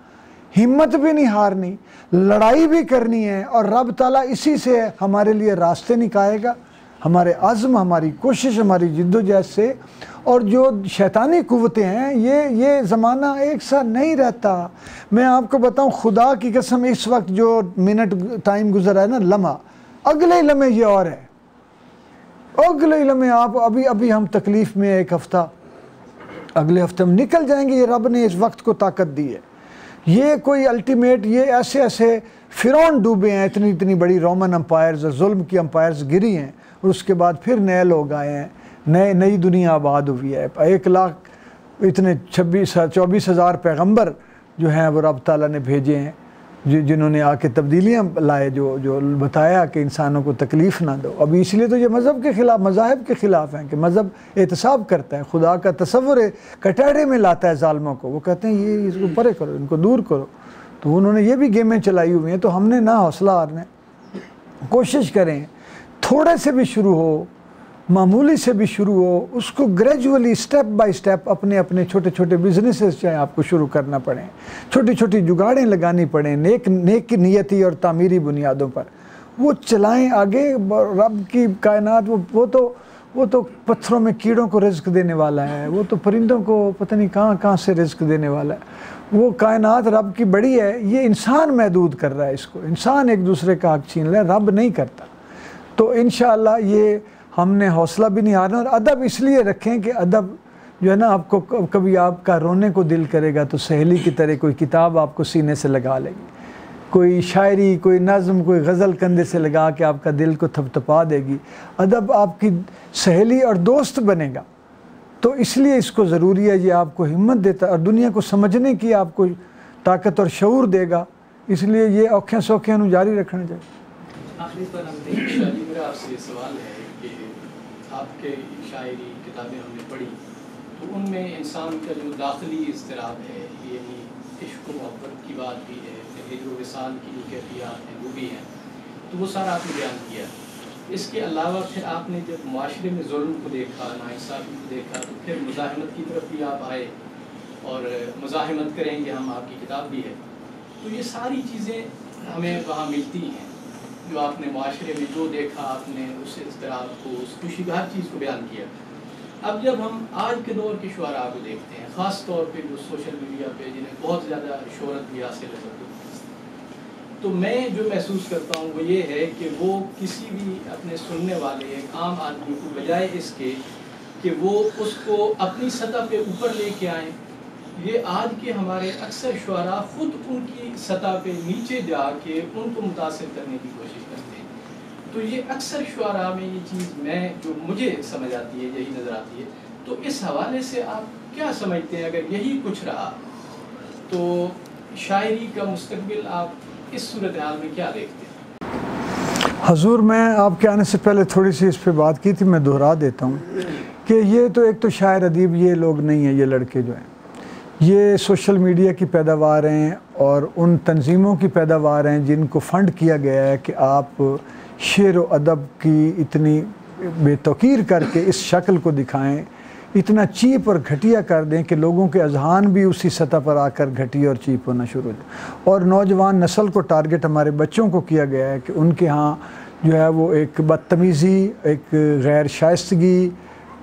हिम्मत भी नहीं हारनी, लड़ाई भी करनी है, और रब ताला इसी से हमारे लिए रास्ते निकालेगा, हमारे अज़्म, हमारी कोशिश, हमारी जिद्दोजहद से। और जो शैतानी कुव्वतें हैं, ये ज़माना एक सा नहीं रहता। मैं आपको बताऊं खुदा की कसम, इस वक्त जो मिनट टाइम गुजरा है ना, लम्हा, अगले लम्हे ये और है, अगले लम्हे आप अभी हम तकलीफ़ में, एक हफ़्ता, अगले हफ्ते हम निकल जाएंगे। ये रब ने इस वक्त को ताकत दी है। ये कोई अल्टीमेट, ये ऐसे फ़िरौन डूबे हैं, इतनी बड़ी रोमन अम्पायर्स और जुल्म की अम्पायर्स गिरी हैं, और उसके बाद फिर नए लोग आए हैं, नई दुनिया आबाद हुई है। 1 लाख इतने 24,000 पैगंबर जो हैं वो रब ताला ने भेजे हैं, जिन्होंने आके तब्दीलियाँ लाए, जो बताया कि इंसानों को तकलीफ़ ना दो। अभी इसलिए तो ये मज़हब के ख़िलाफ़, मज़ाहिब के ख़िलाफ़ हैं कि मज़हब एहतसाब करता है, खुदा का तसव्वुर कटहरे में लाता है ज़ालिमों को। वो कहते हैं ये इसको परे करो, इनको दूर करो। तो उन्होंने ये भी गेमें चलाई हुई हैं। तो हमने ना हौसला हारना, कोशिश करें, थोड़े से भी शुरू हो, मामूली से भी शुरू हो, उसको ग्रेजुअली स्टेप बाय स्टेप अपने छोटे छोटे बिजनेसेस चाहे आपको शुरू करना पड़े, छोटी छोटी जुगाड़ें लगानी पड़ें, नेक नियती और तामीरी बुनियादों पर वो चलाएं आगे। रब की कायनात वो तो पत्थरों में कीड़ों को रिज़्क देने वाला है, वो तो परिंदों को पता नहीं कहाँ से रिज़्क देने वाला है। वो कायनात रब की बड़ी है, ये इंसान महदूद कर रहा है इसको, इंसान एक दूसरे का हक छीन रहा है, रब नहीं करता। तो इंशाअल्लाह ये हमने हौसला भी नहीं हारना। और अदब इसलिए रखें कि अदब जो है ना, आपको कभी आपका रोने को दिल करेगा तो सहेली की तरह कोई किताब आपको सीने से लगा लेगी, कोई शायरी, कोई नज़म, कोई गज़ल कंधे से लगा के आपका दिल को थपथपा देगी। अदब आपकी सहेली और दोस्त बनेगा। तो इसलिए इसको ज़रूरी है, ये आपको हिम्मत देता है और दुनिया को समझने की आपको ताकत और शऊर देगा। इसलिए ये औखे सौखे जारी रखना चाहिए। आखिरी पर मेरा आपसे सवाल है कि आपके शायरी किताबें हमने पढ़ी तो उनमें इंसान का जो दाखिली इज़्तिराब है, यानी इश्क व मोहब्बत की बात भी है, फिर हिजर विसाल की जो कैफियत हैं वो भी हैं, तो वो सारा आपने बयान किया। इसके अलावा फिर आपने जब माशरे में जुल्म को देखा, नाइंसाफ़ी को देखा, तो फिर मुज़ाहिमत की तरफ भी आप आए और मुज़ाहिमत करेंगे हम, आपकी किताब भी है। तो ये सारी चीज़ें हमें वहाँ मिलती हैं जो आपने माशरे में जो देखा, आपने उस इज़्तिराब को, उस खुशी हर चीज़ को बयान किया। अब जब हम आज के दौर के शुआरा को देखते हैं, ख़ास तौर पे जो सोशल मीडिया पे जिन्हें बहुत ज़्यादा शोहरत भी हासिल है, तो मैं जो महसूस करता हूँ वो ये है कि वो किसी भी अपने सुनने वाले एक आम आदमी को बजाय इसके कि वो उसको अपनी सतह पे ऊपर लेके आएँ, ये आज के हमारे अक्सर शुआरा ख़ुद उनकी सतह पे नीचे जाके उनको मुतासिर करने की कोशिश करते हैं। तो ये अक्सर शुआरा में ये चीज़ जो मुझे समझ आती है, यही नज़र आती है। तो इस हवाले से आप क्या समझते हैं, अगर यही कुछ रहा तो शायरी का मुस्तकबिल आप इस सूरत हाल में क्या देखते हैं? हजूर, मैं आपके आने से पहले थोड़ी सी इस पर बात की थी, मैं दोहरा देता हूँ कि ये तो एक तो शायर अदीब ये लोग नहीं हैं, ये लड़के जो हैं ये सोशल मीडिया की पैदावार हैं और उन तंजीमों की पैदावार हैं जिनको फ़ंड किया गया है कि आप शेर व अदब की इतनी बेतौकीर करके इस शक्ल को दिखाएं, इतना चीप और घटिया कर दें कि लोगों के अजहान भी उसी सतह पर आकर घटिया और चीप होना शुरू हो जाए। और नौजवान नस्ल को टारगेट हमारे बच्चों को किया गया है कि उनके यहाँ जो है वो एक बदतमीज़ी, एक गैर शाइस्तगी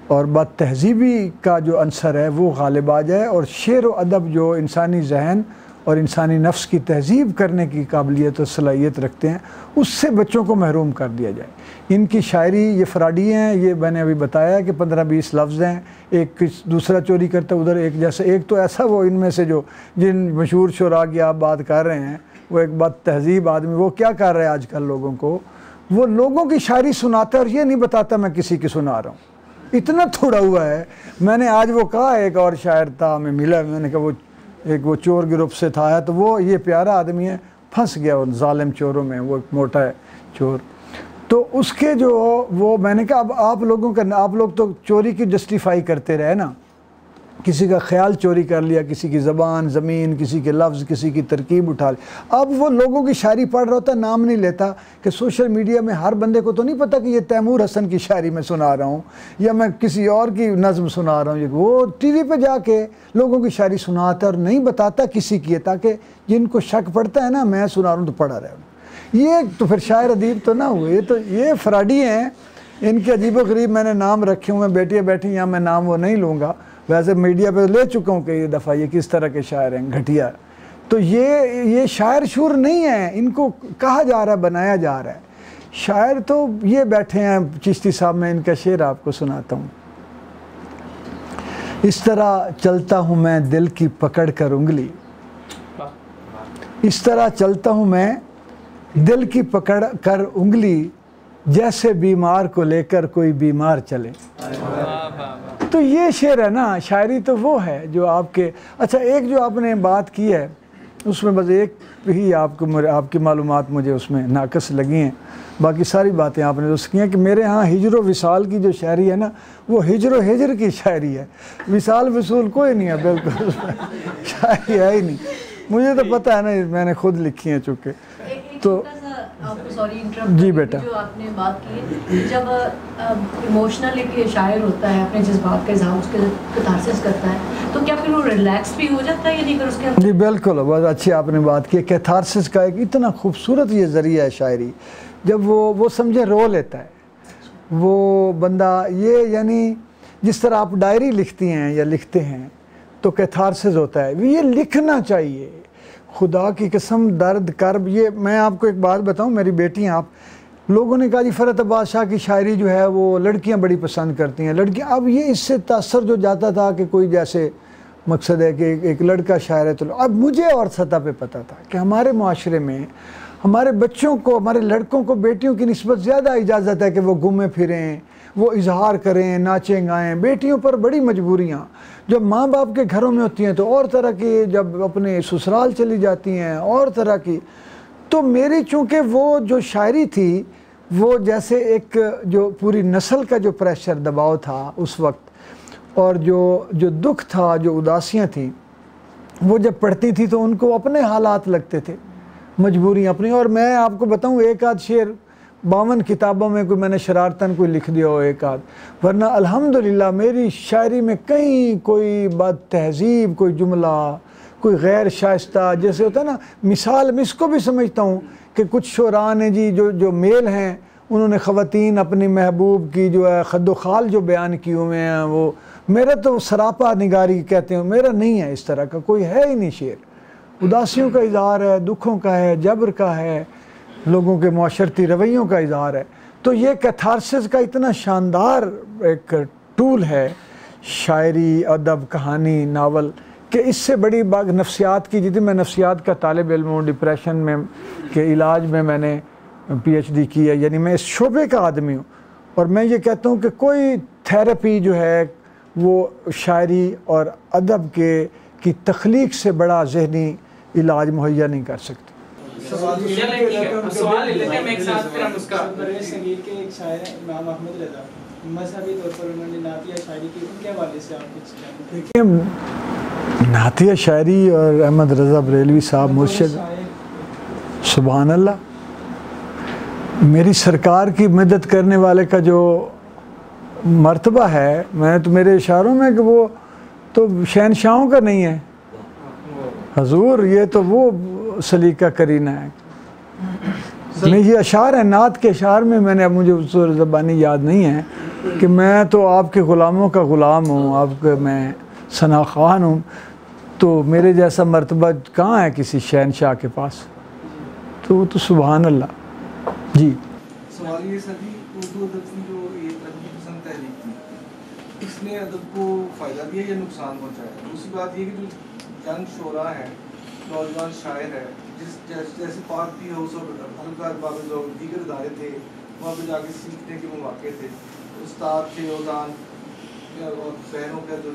और बद तहजीबी का जो अंसर है वो गालिब आ जाए और शेर व अदब जो इंसानी जहन और इंसानी नफ्स की तहजीब करने की काबिलियत और सलाहियत रखते हैं उससे बच्चों को महरूम कर दिया जाए। इनकी शायरी ये फ्राडी हैं, ये मैंने अभी बताया कि 15-20 लफ्ज़ हैं, एक दूसरा चोरी करता उधर एक जैसा, एक तो ऐसा वो इनमें से जो जिन मशहूर शुरा की आप बात कर रहे हैं वो एक बद तहजीब आदमी, वो क्या कर रहा है आजकल लोगों को, वो लोगों की शायरी सुनाता है और ये नहीं बताता मैं किसी की सुना रहा हूँ, इतना थोड़ा हुआ है। मैंने आज वो कहा एक और शायर था हमें मिला, मैंने कहा वो चोर ग्रुप से था है, तो वो ये प्यारा आदमी है, फंस गया उन जालिम चोरों में, वो एक मोटा है चोर। तो उसके जो वो मैंने कहा अब आप लोग तो चोरी की जस्टिफाई करते रहे ना, किसी का ख्याल चोरी कर लिया, किसी की ज़बान ज़मीन, किसी के लफ्ज़, किसी की तरकीब उठा ली। अब वो लोगों की शायरी पढ़ रहा होता, नाम नहीं लेता कि सोशल मीडिया में हर बंदे को तो नहीं पता कि ये तैमूर हसन की शायरी मैं सुना रहा हूँ या मैं किसी और की नज़म सुना रहा हूँ। वो टीवी पे जाके लोगों की शायरी सुनाता और नहीं बताता किसी की है, ताकि जिनको शक पड़ता है ना मैं सुना रहा हूँ तो पढ़ा रहे। ये तो फिर शायर अदीब तो ना हुए, तो ये फ्राडी हैं, इनके अजीब गरीब मैंने नाम रखे हुए, बेटियाँ बैठी यहाँ मैं नाम वो नहीं लूँगा, वैसे मीडिया पे ले चुका हूँ कई दफ़ा ये किस तरह के शायर हैं घटिया। तो ये शायर शूर नहीं है, इनको कहा जा रहा है, बनाया जा रहा है। शायर तो ये बैठे हैं चिश्ती साहब, मैं इनका शेर आपको सुनाता हूँ। इस तरह चलता हूँ मैं दिल की पकड़ कर उंगली, इस तरह चलता हूँ मैं दिल की पकड़ कर उंगली, जैसे बीमार को लेकर कोई बीमार चले। तो ये शेर है ना, शायरी तो वो है जो आपके, अच्छा एक जो आपने बात की है उसमें बस एक ही आपकी मालूमात मुझे उसमें नाकस लगी हैं, बाकी सारी बातें आपने दोस्त की हैं कि मेरे यहाँ हिजर विसाल की जो शायरी है ना वो हिजर की शायरी है, विसाल वसूल कोई नहीं है, बिल्कुल शायरी है ही नहीं। मुझे तो पता है ना, मैंने खुद लिखी है चूँकि। तो आपको सॉरी इंटरप्ट, जी बेटा, जो आपने बात की जब इमोशनल एक शायर होता है अपने जज्बात का इज़हार उसके कैथारसिस करता है, तो क्या फिर वो रिलैक्स भी हो जाता है या नहीं कर उसके अंदर? जी बिल्कुल, बहुत अच्छी आपने बात की। कैथारसिस का एक इतना खूबसूरत ये ज़रिया है शायरी, जब वो समझे रो लेता है वो बंदा, ये यानी जिस तरह आप डायरी लिखती हैं या लिखते हैं तो कैथारसिस होता है, ये लिखना चाहिए। खुदा की कसम दर्द कर्ब, ये मैं आपको एक बात बताऊं, मेरी बेटियां, आप लोगों ने कहा जी फ़रत अब्बास शाह की शायरी जो है वो लड़कियां बड़ी पसंद करती हैं, लड़कियां, अब ये इससे तासर जो जाता था कि कोई जैसे मकसद है कि एक लड़का शायर है, तो अब मुझे और सतह पे पता था कि हमारे माशरे में हमारे बच्चों को, हमारे लड़कों को बेटियों की निस्बत ज़्यादा इजाज़त है कि वो घूमें फिरें, वो इजहार करें, नाचें गाएं। बेटियों पर बड़ी मजबूरियाँ जब माँ बाप के घरों में होती हैं तो और तरह की, जब अपने ससुराल चली जाती हैं और तरह की। तो मेरी चूँकि वो जो शायरी थी वो जैसे एक जो पूरी नस्ल का जो प्रेशर दबाव था उस वक्त, और जो दुख था, जो उदासियाँ थी, वो जब पढ़ती थी तो उनको अपने हालात लगते थे, मजबूरियाँ अपनी। और मैं आपको बताऊँ एक आध शेर 52 किताबों में कोई मैंने शरारतन कोई लिख दिया हो एक आध, वरना अल्हम्दुलिल्लाह मेरी शायरी में कहीं कोई बद तहजीब, कोई जुमला, कोई गैर शाइस्ता, जैसे होता है ना, मिसाल मैं इसको भी समझता हूँ कि कुछ शुरा ने जी जो मेल हैं उन्होंने ख़वातीन अपनी महबूब की जो है खद्दो खाल जो बयान किए हुए हैं, वो मेरा तो सरापा निगारी कहते हैं, मेरा नहीं है, इस तरह का कोई है ही नहीं शेर। उदासियों का इज़हार है, दुखों का है, जबर का है, लोगों के माशरती रवैयों का इज़हार है। तो ये कैथारसिस का इतना शानदार एक टूल है शायरी, अदब, कहानी, नावल, कि इससे बड़ी बात नफ्सियात की, जितनी मैं नफ्सियात का तालिब इल्म हूँ, डिप्रेशन में के इलाज में मैंने PhD की है, यानी मैं इस शोबे का आदमी हूँ। और मैं ये कहता हूँ कि कोई थेरेपी जो है वो शायरी और अदब की तख्लीक से बड़ा ज़हनी इलाज मुहैया नहीं कर सकती। सवाल ले लेते हैं, मैं एक साथ फिर हम उसका नरेश संगीत के एक शायर हैं इमाम अहमद रज़ा, मजहबी तौर पर उन्होंने नातिया शायरी की, उनके हवाले से आप कुछ कहें? देखिए, नातिया शायरी और अहमद रज़ा बरेलवी साहब मुर्शिद, सुभान अल्लाह, मेरी सरकार की मदद करने वाले का जो मर्तबा है, मैं तो मेरे इशारों में कि वो तो शहनशाहों का नहीं है हजूर, ये तो वो सलीका करीना है। नहीं, ये अशार है, नात के अशार में मैंने, अब मुझे उस ज़बानी याद नहीं है कि मैं तो आपके ग़ुलामों का ग़ुलाम हूँ, आपके मैं सना खान हूँ, तो मेरे जैसा मर्तबा कहाँ है किसी शहनशाह के पास, तो वो तो सुभान अल्लाह। जी, सवाल ये सर जी, उर्दू अदब की जो ये तरक्की पसंद तहरीक थी, इसने अदब को फ़ायदा दिया या नुकसान पहुँचाया? दूसरी बात ये कि जो यंग शोरा हैं, नौजवान शायर है, जैसे पाक टी हाउस और हल्का बाबा जो दीगर इदारे थे, वहाँ पर जाके सीखने के मौके थे, उस्ताद थे, औजान और बहनों का जो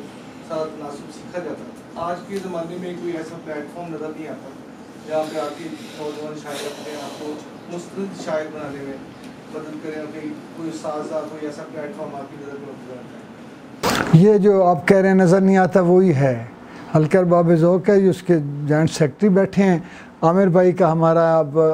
सारा तनासुब सीखा जाता। आज के ज़माने में कोई ऐसा प्लेटफॉर्म नज़र नहीं आता जहाँ पे आके नौजवान शायर अपने आप को मुस्तकिल शायर बनाने में मदद करें, कोई साजा कोई ऐसा प्लेटफॉर्म आपकी नज़र में उपलब्ध है? ये जो आप कह रहे हैं नज़र नहीं आता, वही है हल्कर बाब ज़ौक़ है, उसके जॉइंट सेक्रेटरी बैठे हैं। आमिर भाई का हमारा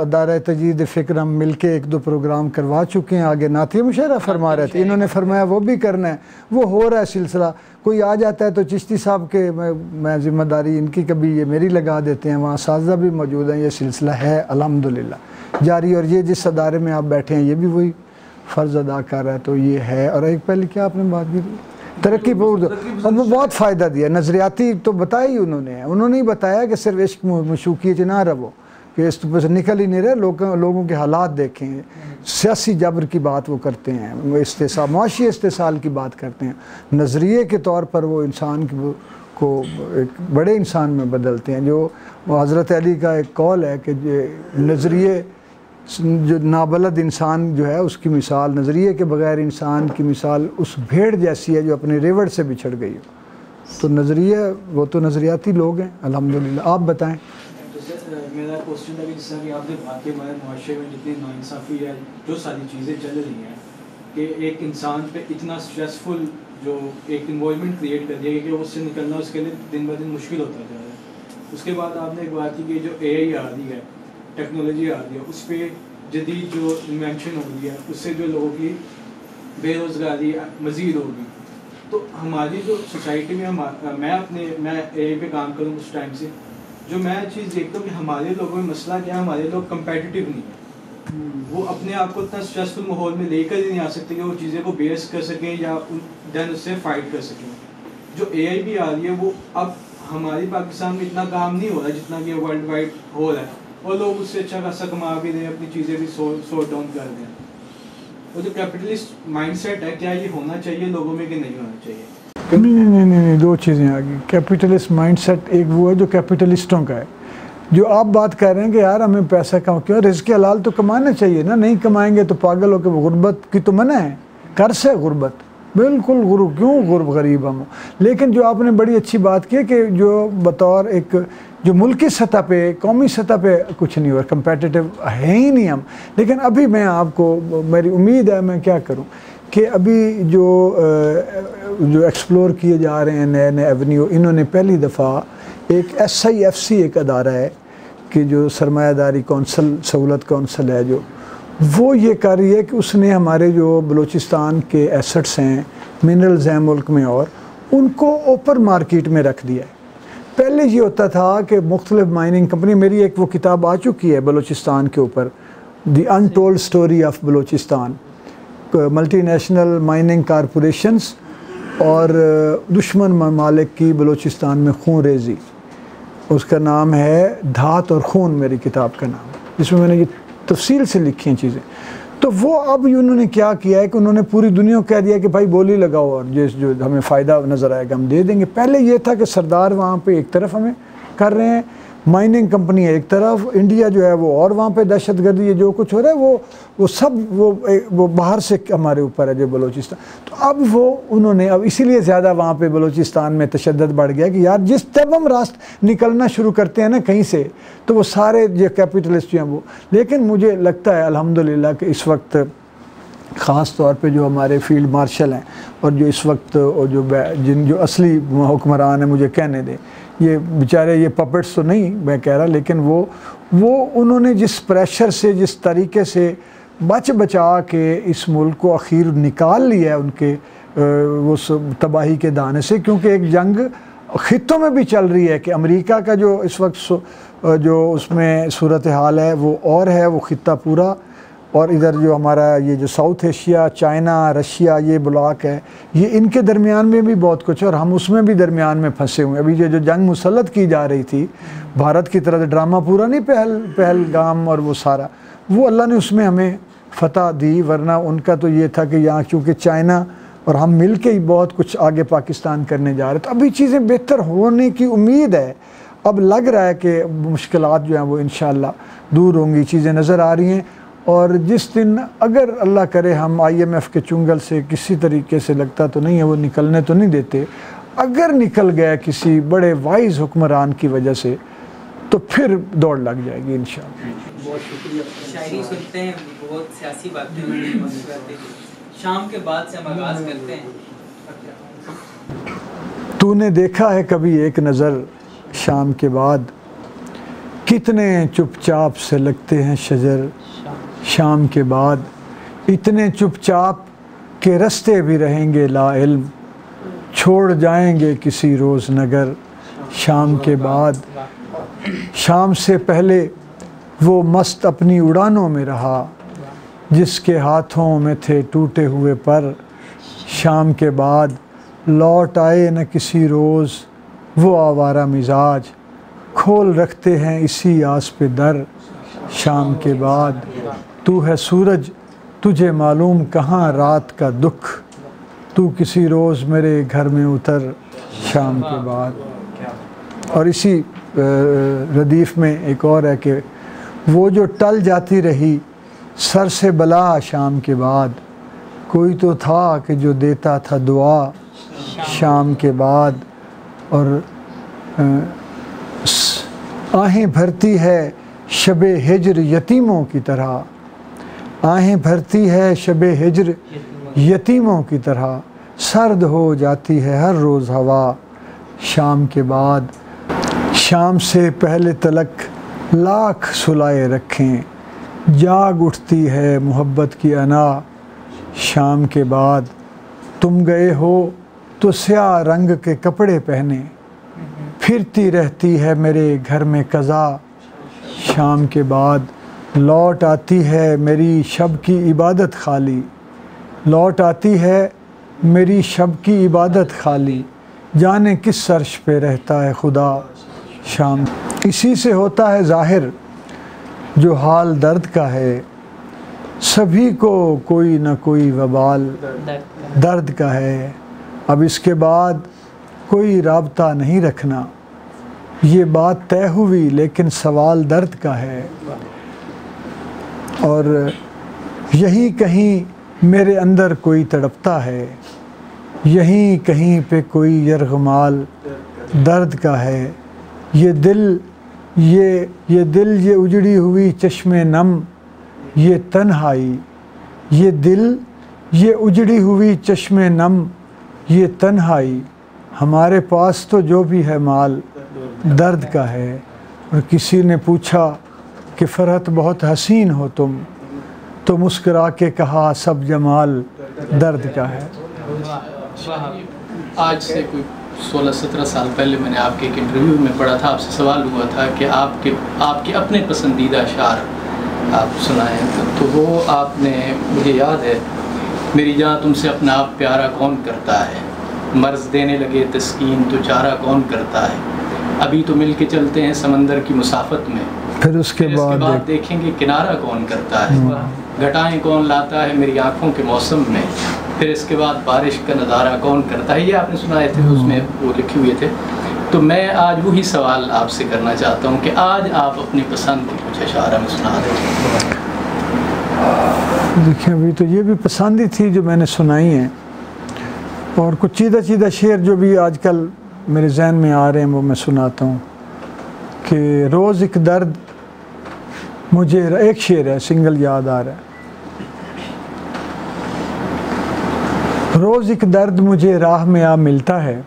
अदारा तजदीद फ़िक्र हम मिल के 1-2 प्रोग्राम करवा चुके हैं। आगे नातिया मुशायरा फरमा रहे थे, इन्होंने फरमाया वो भी करना है, वो हो रहा है सिलसिला। कोई आ जाता है तो चिश्ती साहब के मैं ज़िम्मेदारी इनकी, कभी ये मेरी लगा देते हैं, वहाँ साज़ा भी मौजूद हैं। ये सिलसिला है अल्हम्दुलिल्लाह जारी, और ये जिस अदारे में आप बैठे हैं ये भी वही फ़र्ज़ अदा कर रहा है, तो ये है। और एक पहले क्या आपने बात की, तरक्की पर उर्दू, और वो बहुत फ़ायदा दिया। नज़रियाती तो बताया ही उन्होंने ही बताया कि सिर्फ इश्क मशूकी च ना रहो, कि इस पर निकल ही नहीं रहे, लोगों के हालात देखें, सियासी जबर की बात वो करते हैं, इस्तेसाल, मुआशी इस्तेसाल की बात करते हैं। नज़रिए के तौर पर वो इंसान को एक बड़े इंसान में बदलते हैं। जो हज़रत अली का एक कौल है कि नज़रिए, जो नाबलद इंसान जो है उसकी मिसाल, नज़रिए के बगैर इंसान की मिसाल उस भेड़ जैसी है जो अपने रेवड़ से बिछड़ गई हो। तो नज़रिया, वो तो नज़रियाती लोग हैं अल्हम्दुलिल्लाह। आप बताएं। मेरा क्वेश्चन था कि जिस तरह कि आपने बात के हमारे मुआशरे में जितनी नाइंसाफ़ी है, जो सारी चीज़ें चल रही हैं कि एक इंसान पे इतना स्ट्रेसफुल जो एक इन्वॉल्वमेंट क्रिएट कर दिया कि उससे निकलना उसके लिए दिन ब दिन मुश्किल होता जा रहा है। उसके बाद आपने एक बात की कि जो AI आ रही है, टेक्नोलॉजी आ रही है, उस पर जदीद जो इन्वेंशन हो रही है, उससे जो लोगों की बेरोज़गारी मज़ीद होगी। तो हमारी जो सोसाइटी में मैं AI पे काम करूँ उस टाइम से, जो मैं चीज़ देखता हूँ कि हमारे लोगों में मसला क्या है, हमारे लोग कंपेटिटिव नहीं है। वो अपने आप को इतना स्ट्रेसफुल माहौल में लेकर ही नहीं आ सकते कि वो चीज़ें को बेस कर सकें या देन उससे फाइट कर सकें। जो AI भी आ रही है वो अब हमारी पाकिस्तान में इतना काम नहीं हो रहा है जितना कि वर्ल्ड वाइड हो रहा है, और लोग उससे अच्छा खासा कमा भी रहे, अपनी चीज़ें भी सॉर्ट डाउन कर रहे हैं। वो जो कैपिटलिस्ट माइंडसेट है, क्या ये होना चाहिए लोगों में कि नहीं होना चाहिए? नहीं, दो चीज़ें आ गई। कैपिटलिस्ट माइंडसेट एक वो है जो कैपिटलिस्टों का है, जो आप बात कर रहे हैं कि यार हमें पैसा कम, क्यों, रिज़्क़ हलाल तो कमाना चाहिए ना, नहीं कमाएंगे तो पागल हो के गुर्बत की तो मना है, कर्ज है गुर्बत, बिल्कुल क्यों गरीब हम। लेकिन जो आपने बड़ी अच्छी बात की कि जो बतौर एक जो मुल्की सतह पे, कौमी सतह पे कुछ नहीं हुआ, कंपेटिटिव है ही नहीं हम। लेकिन अभी मैं आपको, मेरी उम्मीद है, मैं क्या करूं कि अभी जो एक्सप्लोर किए जा रहे हैं नए एवेन्यू, इन्होंने पहली दफ़ा एक SIFC एक अदारा है कि जो सरमायादारी कौंसल, सहूलत कौंसल है, जो वो ये कर रही है कि उसने हमारे जो बलूचिस्तान के एसेट्स हैं, मिनरल्स हैं मुल्क में, और उनको ओपन मार्केट में रख दिया है। पहले ये होता था कि मुख्तलिफ माइनिंग कंपनी, मेरी एक वो किताब आ चुकी है बलूचिस्तान के ऊपर, the untold story of Balochistan, multinational mining corporations और दुश्मन ममालिक की बलूचिस्तान में खून रेजी, उसका नाम है धात और खून, मेरी किताब का नाम, जिसमें मैंने ये तफसील से लिखी हैं चीज़ें। तो वो अब उन्होंने क्या किया है कि उन्होंने पूरी दुनिया को कह दिया कि भाई बोली लगाओ और जो हमें फ़ायदा नज़र आएगा हम दे देंगे। पहले ये था कि सरदार वहाँ पे एक तरफ हमें कर रहे हैं, माइनिंग कंपनी है एक तरफ, इंडिया जो है वो और वहाँ पे दहशतगर्दी है, जो कुछ हो रहा है वो सब वो बाहर से हमारे ऊपर है जो बलूचिस्तान। तो अब वो उन्होंने अब इसीलिए ज़्यादा वहाँ पे बलूचिस्तान में तशद्दुद बढ़ गया कि यार जब हम रास्ते निकलना शुरू करते हैं ना कहीं से, तो वो सारे जो कैपिटलिस्ट हैं वो। लेकिन मुझे लगता है अल्हम्दुलिल्लाह कि इस वक्त ख़ास तौर पे जो हमारे फील्ड मार्शल हैं और जो इस वक्त और जो असली हुक्मरान हैं, मुझे कहने दें, ये बेचारे ये पपेट्स तो नहीं मैं कह रहा, लेकिन वो उन्होंने जिस प्रेशर से, जिस तरीके से बचा के इस मुल्क को आखिर निकाल लिया है उनके उस तबाही के दाने से, क्योंकि एक जंग ख़ित्तों में भी चल रही है कि अमेरिका का जो इस वक्त जो उसमें सूरत हाल है वो और है, वो ख़ित्ता पूरा, और इधर जो हमारा ये जो साउथ एशिया, चाइना, रशिया, ये ब्लॉक है, ये इनके दरमियान में भी बहुत कुछ है और हम उसमें भी दरमियान में फंसे हुए हैं। अभी जो जंग मुसल्लत की जा रही थी भारत की तरफ, ड्रामा पूरा नहीं, पहलगाम और वो सारा, वो अल्लाह ने उसमें हमें फ़तह दी, वरना उनका तो ये था कि यहाँ चूँकि चाइना और हम मिल के ही बहुत कुछ आगे पाकिस्तान करने जा रहे, तो अभी चीज़ें बेहतर होने की उम्मीद है। अब लग रहा है कि मुश्किलात जो हैं वो इंशाअल्लाह दूर होंगी, चीज़ें नज़र आ रही हैं। और जिस दिन अगर अल्लाह करे हम IMF के चुंगल से किसी तरीके से, लगता तो नहीं है वो निकलने तो नहीं देते, अगर निकल गया किसी बड़े वाइज हुक्मरान की वजह से, तो फिर दौड़ लग जाएगी इंशाअल्लाह। बहुत शुक्रिया। शायरी सुनते हैं, बहुत सियासी बातें, शाम के बाद से हम आगाज़ करते हैं। तूने देखा है कभी एक नज़र शाम के बाद, कितने चुपचाप से लगते हैं शजर शाम के बाद, इतने चुपचाप के रास्ते भी रहेंगे ला इल्म, छोड़ जाएंगे किसी रोज़ नगर शाम के बाद। शाम से पहले वो मस्त अपनी उड़ानों में रहा, जिसके हाथों में थे टूटे हुए पर, शाम के बाद लौट आए न किसी रोज़ वो आवारा मिजाज, खोल रखते हैं इसी आस पे दर शाम के बाद। तू है सूरज तुझे मालूम कहाँ रात का दुख, तू किसी रोज़ मेरे घर में उतर शाम के बाद। और इसी रदीफ़ में एक और है कि वो जो टल जाती रही सर से बला शाम के बाद, कोई तो था कि जो देता था दुआ शाम के बाद। और आहें भरती है शबे हिज्र यतीमों की तरह, आहें भरती है शबे हिज्र यतीमों की तरह, सर्द हो जाती है हर रोज़ हवा शाम के बाद। शाम से पहले तलक लाख सुलाए रखें, जाग उठती है मोहब्बत की अना शाम के बाद। तुम गए हो तो स्याह रंग के कपड़े पहने, फिरती रहती है मेरे घर में कज़ा शाम के बाद। लौट आती है मेरी शब की इबादत खाली, लौट आती है मेरी शब की इबादत खाली, जाने किस अर्श पे रहता है खुदा शाम। इसी से होता है ज़ाहिर जो हाल दर्द का है, सभी को कोई न कोई वबाल दर्द का है। अब इसके बाद कोई राब्ता नहीं रखना, ये बात तय हुई लेकिन सवाल दर्द का है। और यहीं कहीं मेरे अंदर कोई तड़पता है, यहीं कहीं पे कोई यरगमाल दर्द का है। ये दिल ये उजड़ी हुई चश्मे नम, ये तन्हाई, ये दिल ये उजड़ी हुई चश्मे नम, ये तन्हाई, हमारे पास तो जो भी है माल दर्द का है। और किसी ने पूछा कि फरहत बहुत हसीन हो तुम, तो मुस्कुरा के कहा सब जमाल दर्द का है। आज से कोई 16-17 साल पहले मैंने आपके एक इंटरव्यू में पढ़ा था, आपसे सवाल हुआ था कि आपके अपने पसंदीदा अशार आप सुनाएं, तो वो आपने, मुझे याद है, मेरी जान तुमसे अपना आप प्यारा कौन करता है, मर्ज़ देने लगे तस्कीन तो चारा कौन करता है, अभी तो मिल के चलते हैं समंदर की मुसाफत में, फिर उसके बाद देखेंगे किनारा कौन करता है, घटाएं कौन लाता है मेरी आँखों के मौसम में, फिर इसके बाद बारिश का नज़ारा कौन करता है। ये आपने सुनाए थे, उसमें वो लिखे हुए थे। तो मैं आज वही सवाल आपसे करना चाहता हूँ कि आज आप अपनी पसंद की कुछ अशारा में सुना दें। देखिए अभी तो ये भी पसंद ही थी जो मैंने सुनाई हैं, और कुछ चीदा शेर जो भी आजकल मेरे जहन में आ रहे हैं वो मैं सुनाता हूँ। कि रोज़ एक दर्द, मुझे एक शेर है सिंगल याद आ रहा है रोज़ एक दर्द मुझे राह में आ मिलता है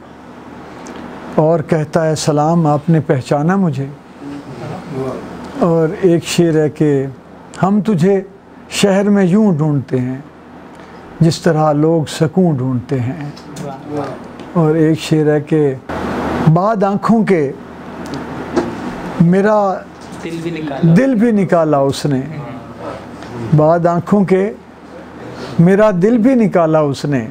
और कहता है सलाम आपने पहचाना मुझे। और एक शेर है कि हम तुझे शहर में यूं ढूंढते हैं जिस तरह लोग सकून ढूंढते हैं। और एक शेर है कि बाद आँखों के मेरा दिल भी निकाला उसने, बाद आँखों के मेरा दिल भी निकाला उसने,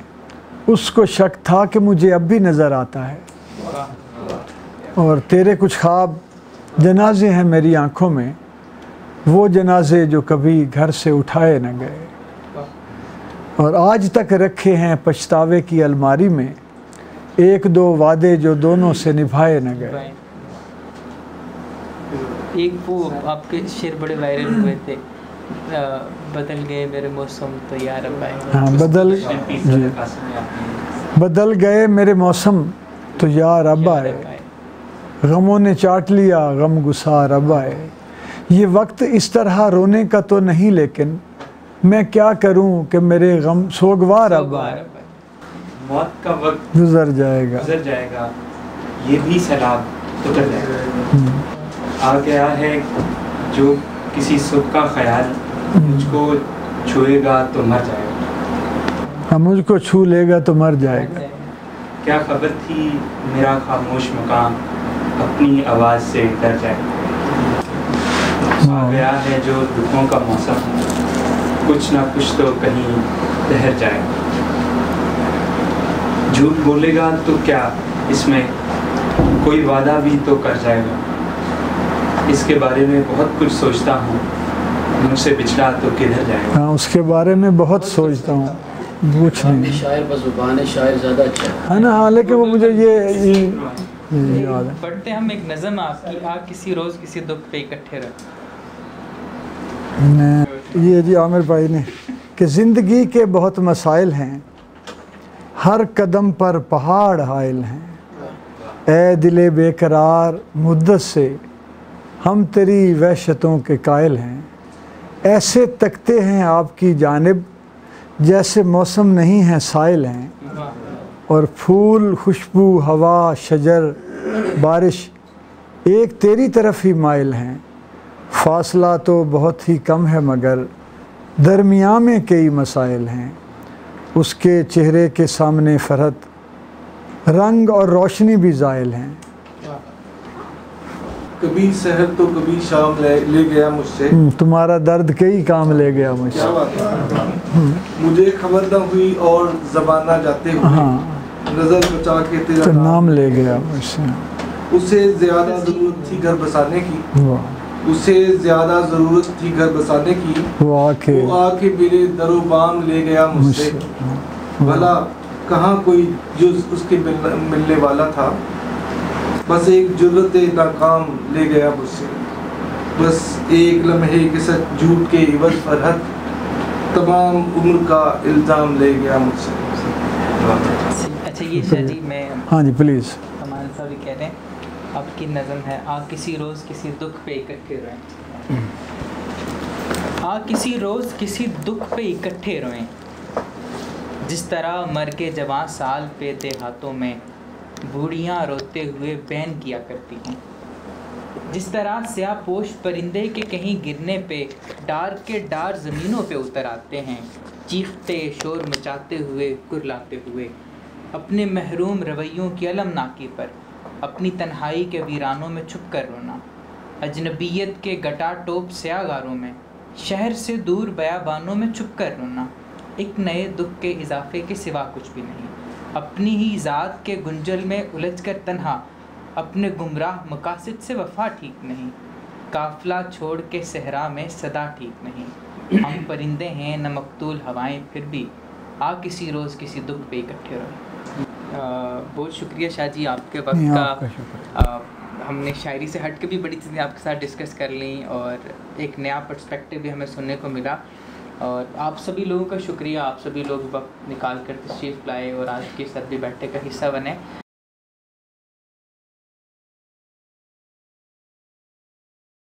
उसको शक था कि मुझे अब भी नज़र आता है। और तेरे कुछ ख्वाब जनाजे हैं मेरी आँखों में, वो जनाजे जो कभी घर से उठाए न गए, और आज तक रखे हैं पछतावे की अलमारी में, एक दो वादे जो दोनों से निभाए न गए। एक वो आपके शेर बड़े वायरल हुए थे, बदल गए मेरे मौसम तो यार अब आए। हाँ, बदल गए मेरे मौसम तो यार अब आए, गमों ने चाट लिया गम गुसार अब आए। ये वक्त इस तरह रोने का तो नहीं, लेकिन मैं क्या करूं कि मेरे गम सोगवार अब आए। मौत का वक्त गुजर जाएगा ये भी सैलाब उतर जाएगा। आ गया है जो किसी सुख का ख्याल, मुझको छुएगा तो मर जाएगा। हाँ, मुझको छू लेगा तो मर जाएगा। क्या खबर थी मेरा खामोश मकाम, अपनी आवाज़ से डर जाएगा। आ गया है जो दुखों का मौसम, कुछ ना कुछ तो कहीं ठहर जाएगा। झूठ बोलेगा तो क्या इसमें कोई वादा भी तो कर जाएगा। इसके बारे में बहुत कुछ सोचता हूँ, मुझसे बिछड़ा तो किधर जाएगा। हाँ, उसके बारे में बहुत सोचता हूँ, कुछ नहीं। शायर बज़ुबान शायर ज़्यादा अच्छा है ना। हाँ, लेकिन वो मुझे ये याद है। पढ़ते हम एक नज़म आपकी, आ किसी रोज़ किसी दुख पे इकट्ठे रहे। ये जी आमिर भाई ने कि ज़िंदगी के बहुत मसाइल हैं, हर कदम पर पहाड़ हाइल हैं। ए दिले बेकरार मुद्दत से हम तेरी वहशतों के कायल हैं। ऐसे तकते हैं आपकी जानिब जैसे मौसम नहीं है साइल हैं। और फूल खुशबू हवा शजर बारिश एक तेरी तरफ ही माइल हैं। फासला तो बहुत ही कम है मगर दरमियाँ में कई मसाइल हैं। उसके चेहरे के सामने फरहत रंग और रोशनी भी ज़ाइल हैं। कभी सहर तो कभी शाम ले गया मुझसे, तुम्हारा दर्द कई काम ले गया मुझसे। क्या बात है। मुझे खबर न हुई और ज़बाना जाते हुए, हाँ, नज़र बचा के तेरा तो नाम ले गया मुझसे। उसे ज़्यादा ज़रूरत थी घर बसाने की, उसे ज़्यादा ज़रूरत थी घर बसाने की, वो आके मेरे दरो बाम ले गया मुझसे। भला कहाँ कोई जो उसके मिलने वाला था, बस एक जुर्रत नाकाम ले गया मुझसे। बस एक लम्हे के सच झूठ के इवज़ फरहत तमाम उम्र का इल्ज़ाम ले गया मुझसे। अच्छा, ये शादी में हाँ जी प्लीज़। हमारे साहब भी कह रहे हैं, आपकी नज़म है, आ किसी रोज़ किसी दुख पे इकट्ठे रोएं। आ किसी रोज़ किसी दुख पे इकट्ठे रोएं, जिस तरह मर के जवां साल पे देहातों में बूढ़ियाँ रोते हुए बैन किया करती हैं। जिस तरह स्याहपोश परिंदे के कहीं गिरने पे डार के डार ज़मीनों पे उतर आते हैं, चीखते शोर मचाते हुए कुरलाते हुए, अपने महरूम रवैयों की अलमनाकी पर अपनी तन्हाई के वीरानों में छुप कर रोना, अजनबियत के गटा टोप स्यागारों में, शहर से दूर बयाबानों में छुप कर रोना, एक नए दुख के इजाफे के सिवा कुछ भी नहीं। अपनी ही ज़ात के गुंजल में उलझ कर तन्हा, अपने गुमराह मकासिद से वफा ठीक नहीं, काफिला छोड़ के सहरा में सदा ठीक नहीं। हम परिंदे हैं न मकतूल हवाएं, फिर भी आ किसी रोज़ किसी दुख पे इकट्ठे रहो। बहुत शुक्रिया शाह जी आपके वक्त का। हमने शायरी से हट के भी बड़ी चीज़ें आपके साथ डिस्कस कर ली और एक नया पर्सपेक्टिव भी हमें सुनने को मिला। और आप सभी लोगों का शुक्रिया, आप सभी लोग वक्त निकाल कर तशरीफ़ लाए और आज की सदरी बैठक का हिस्सा बने।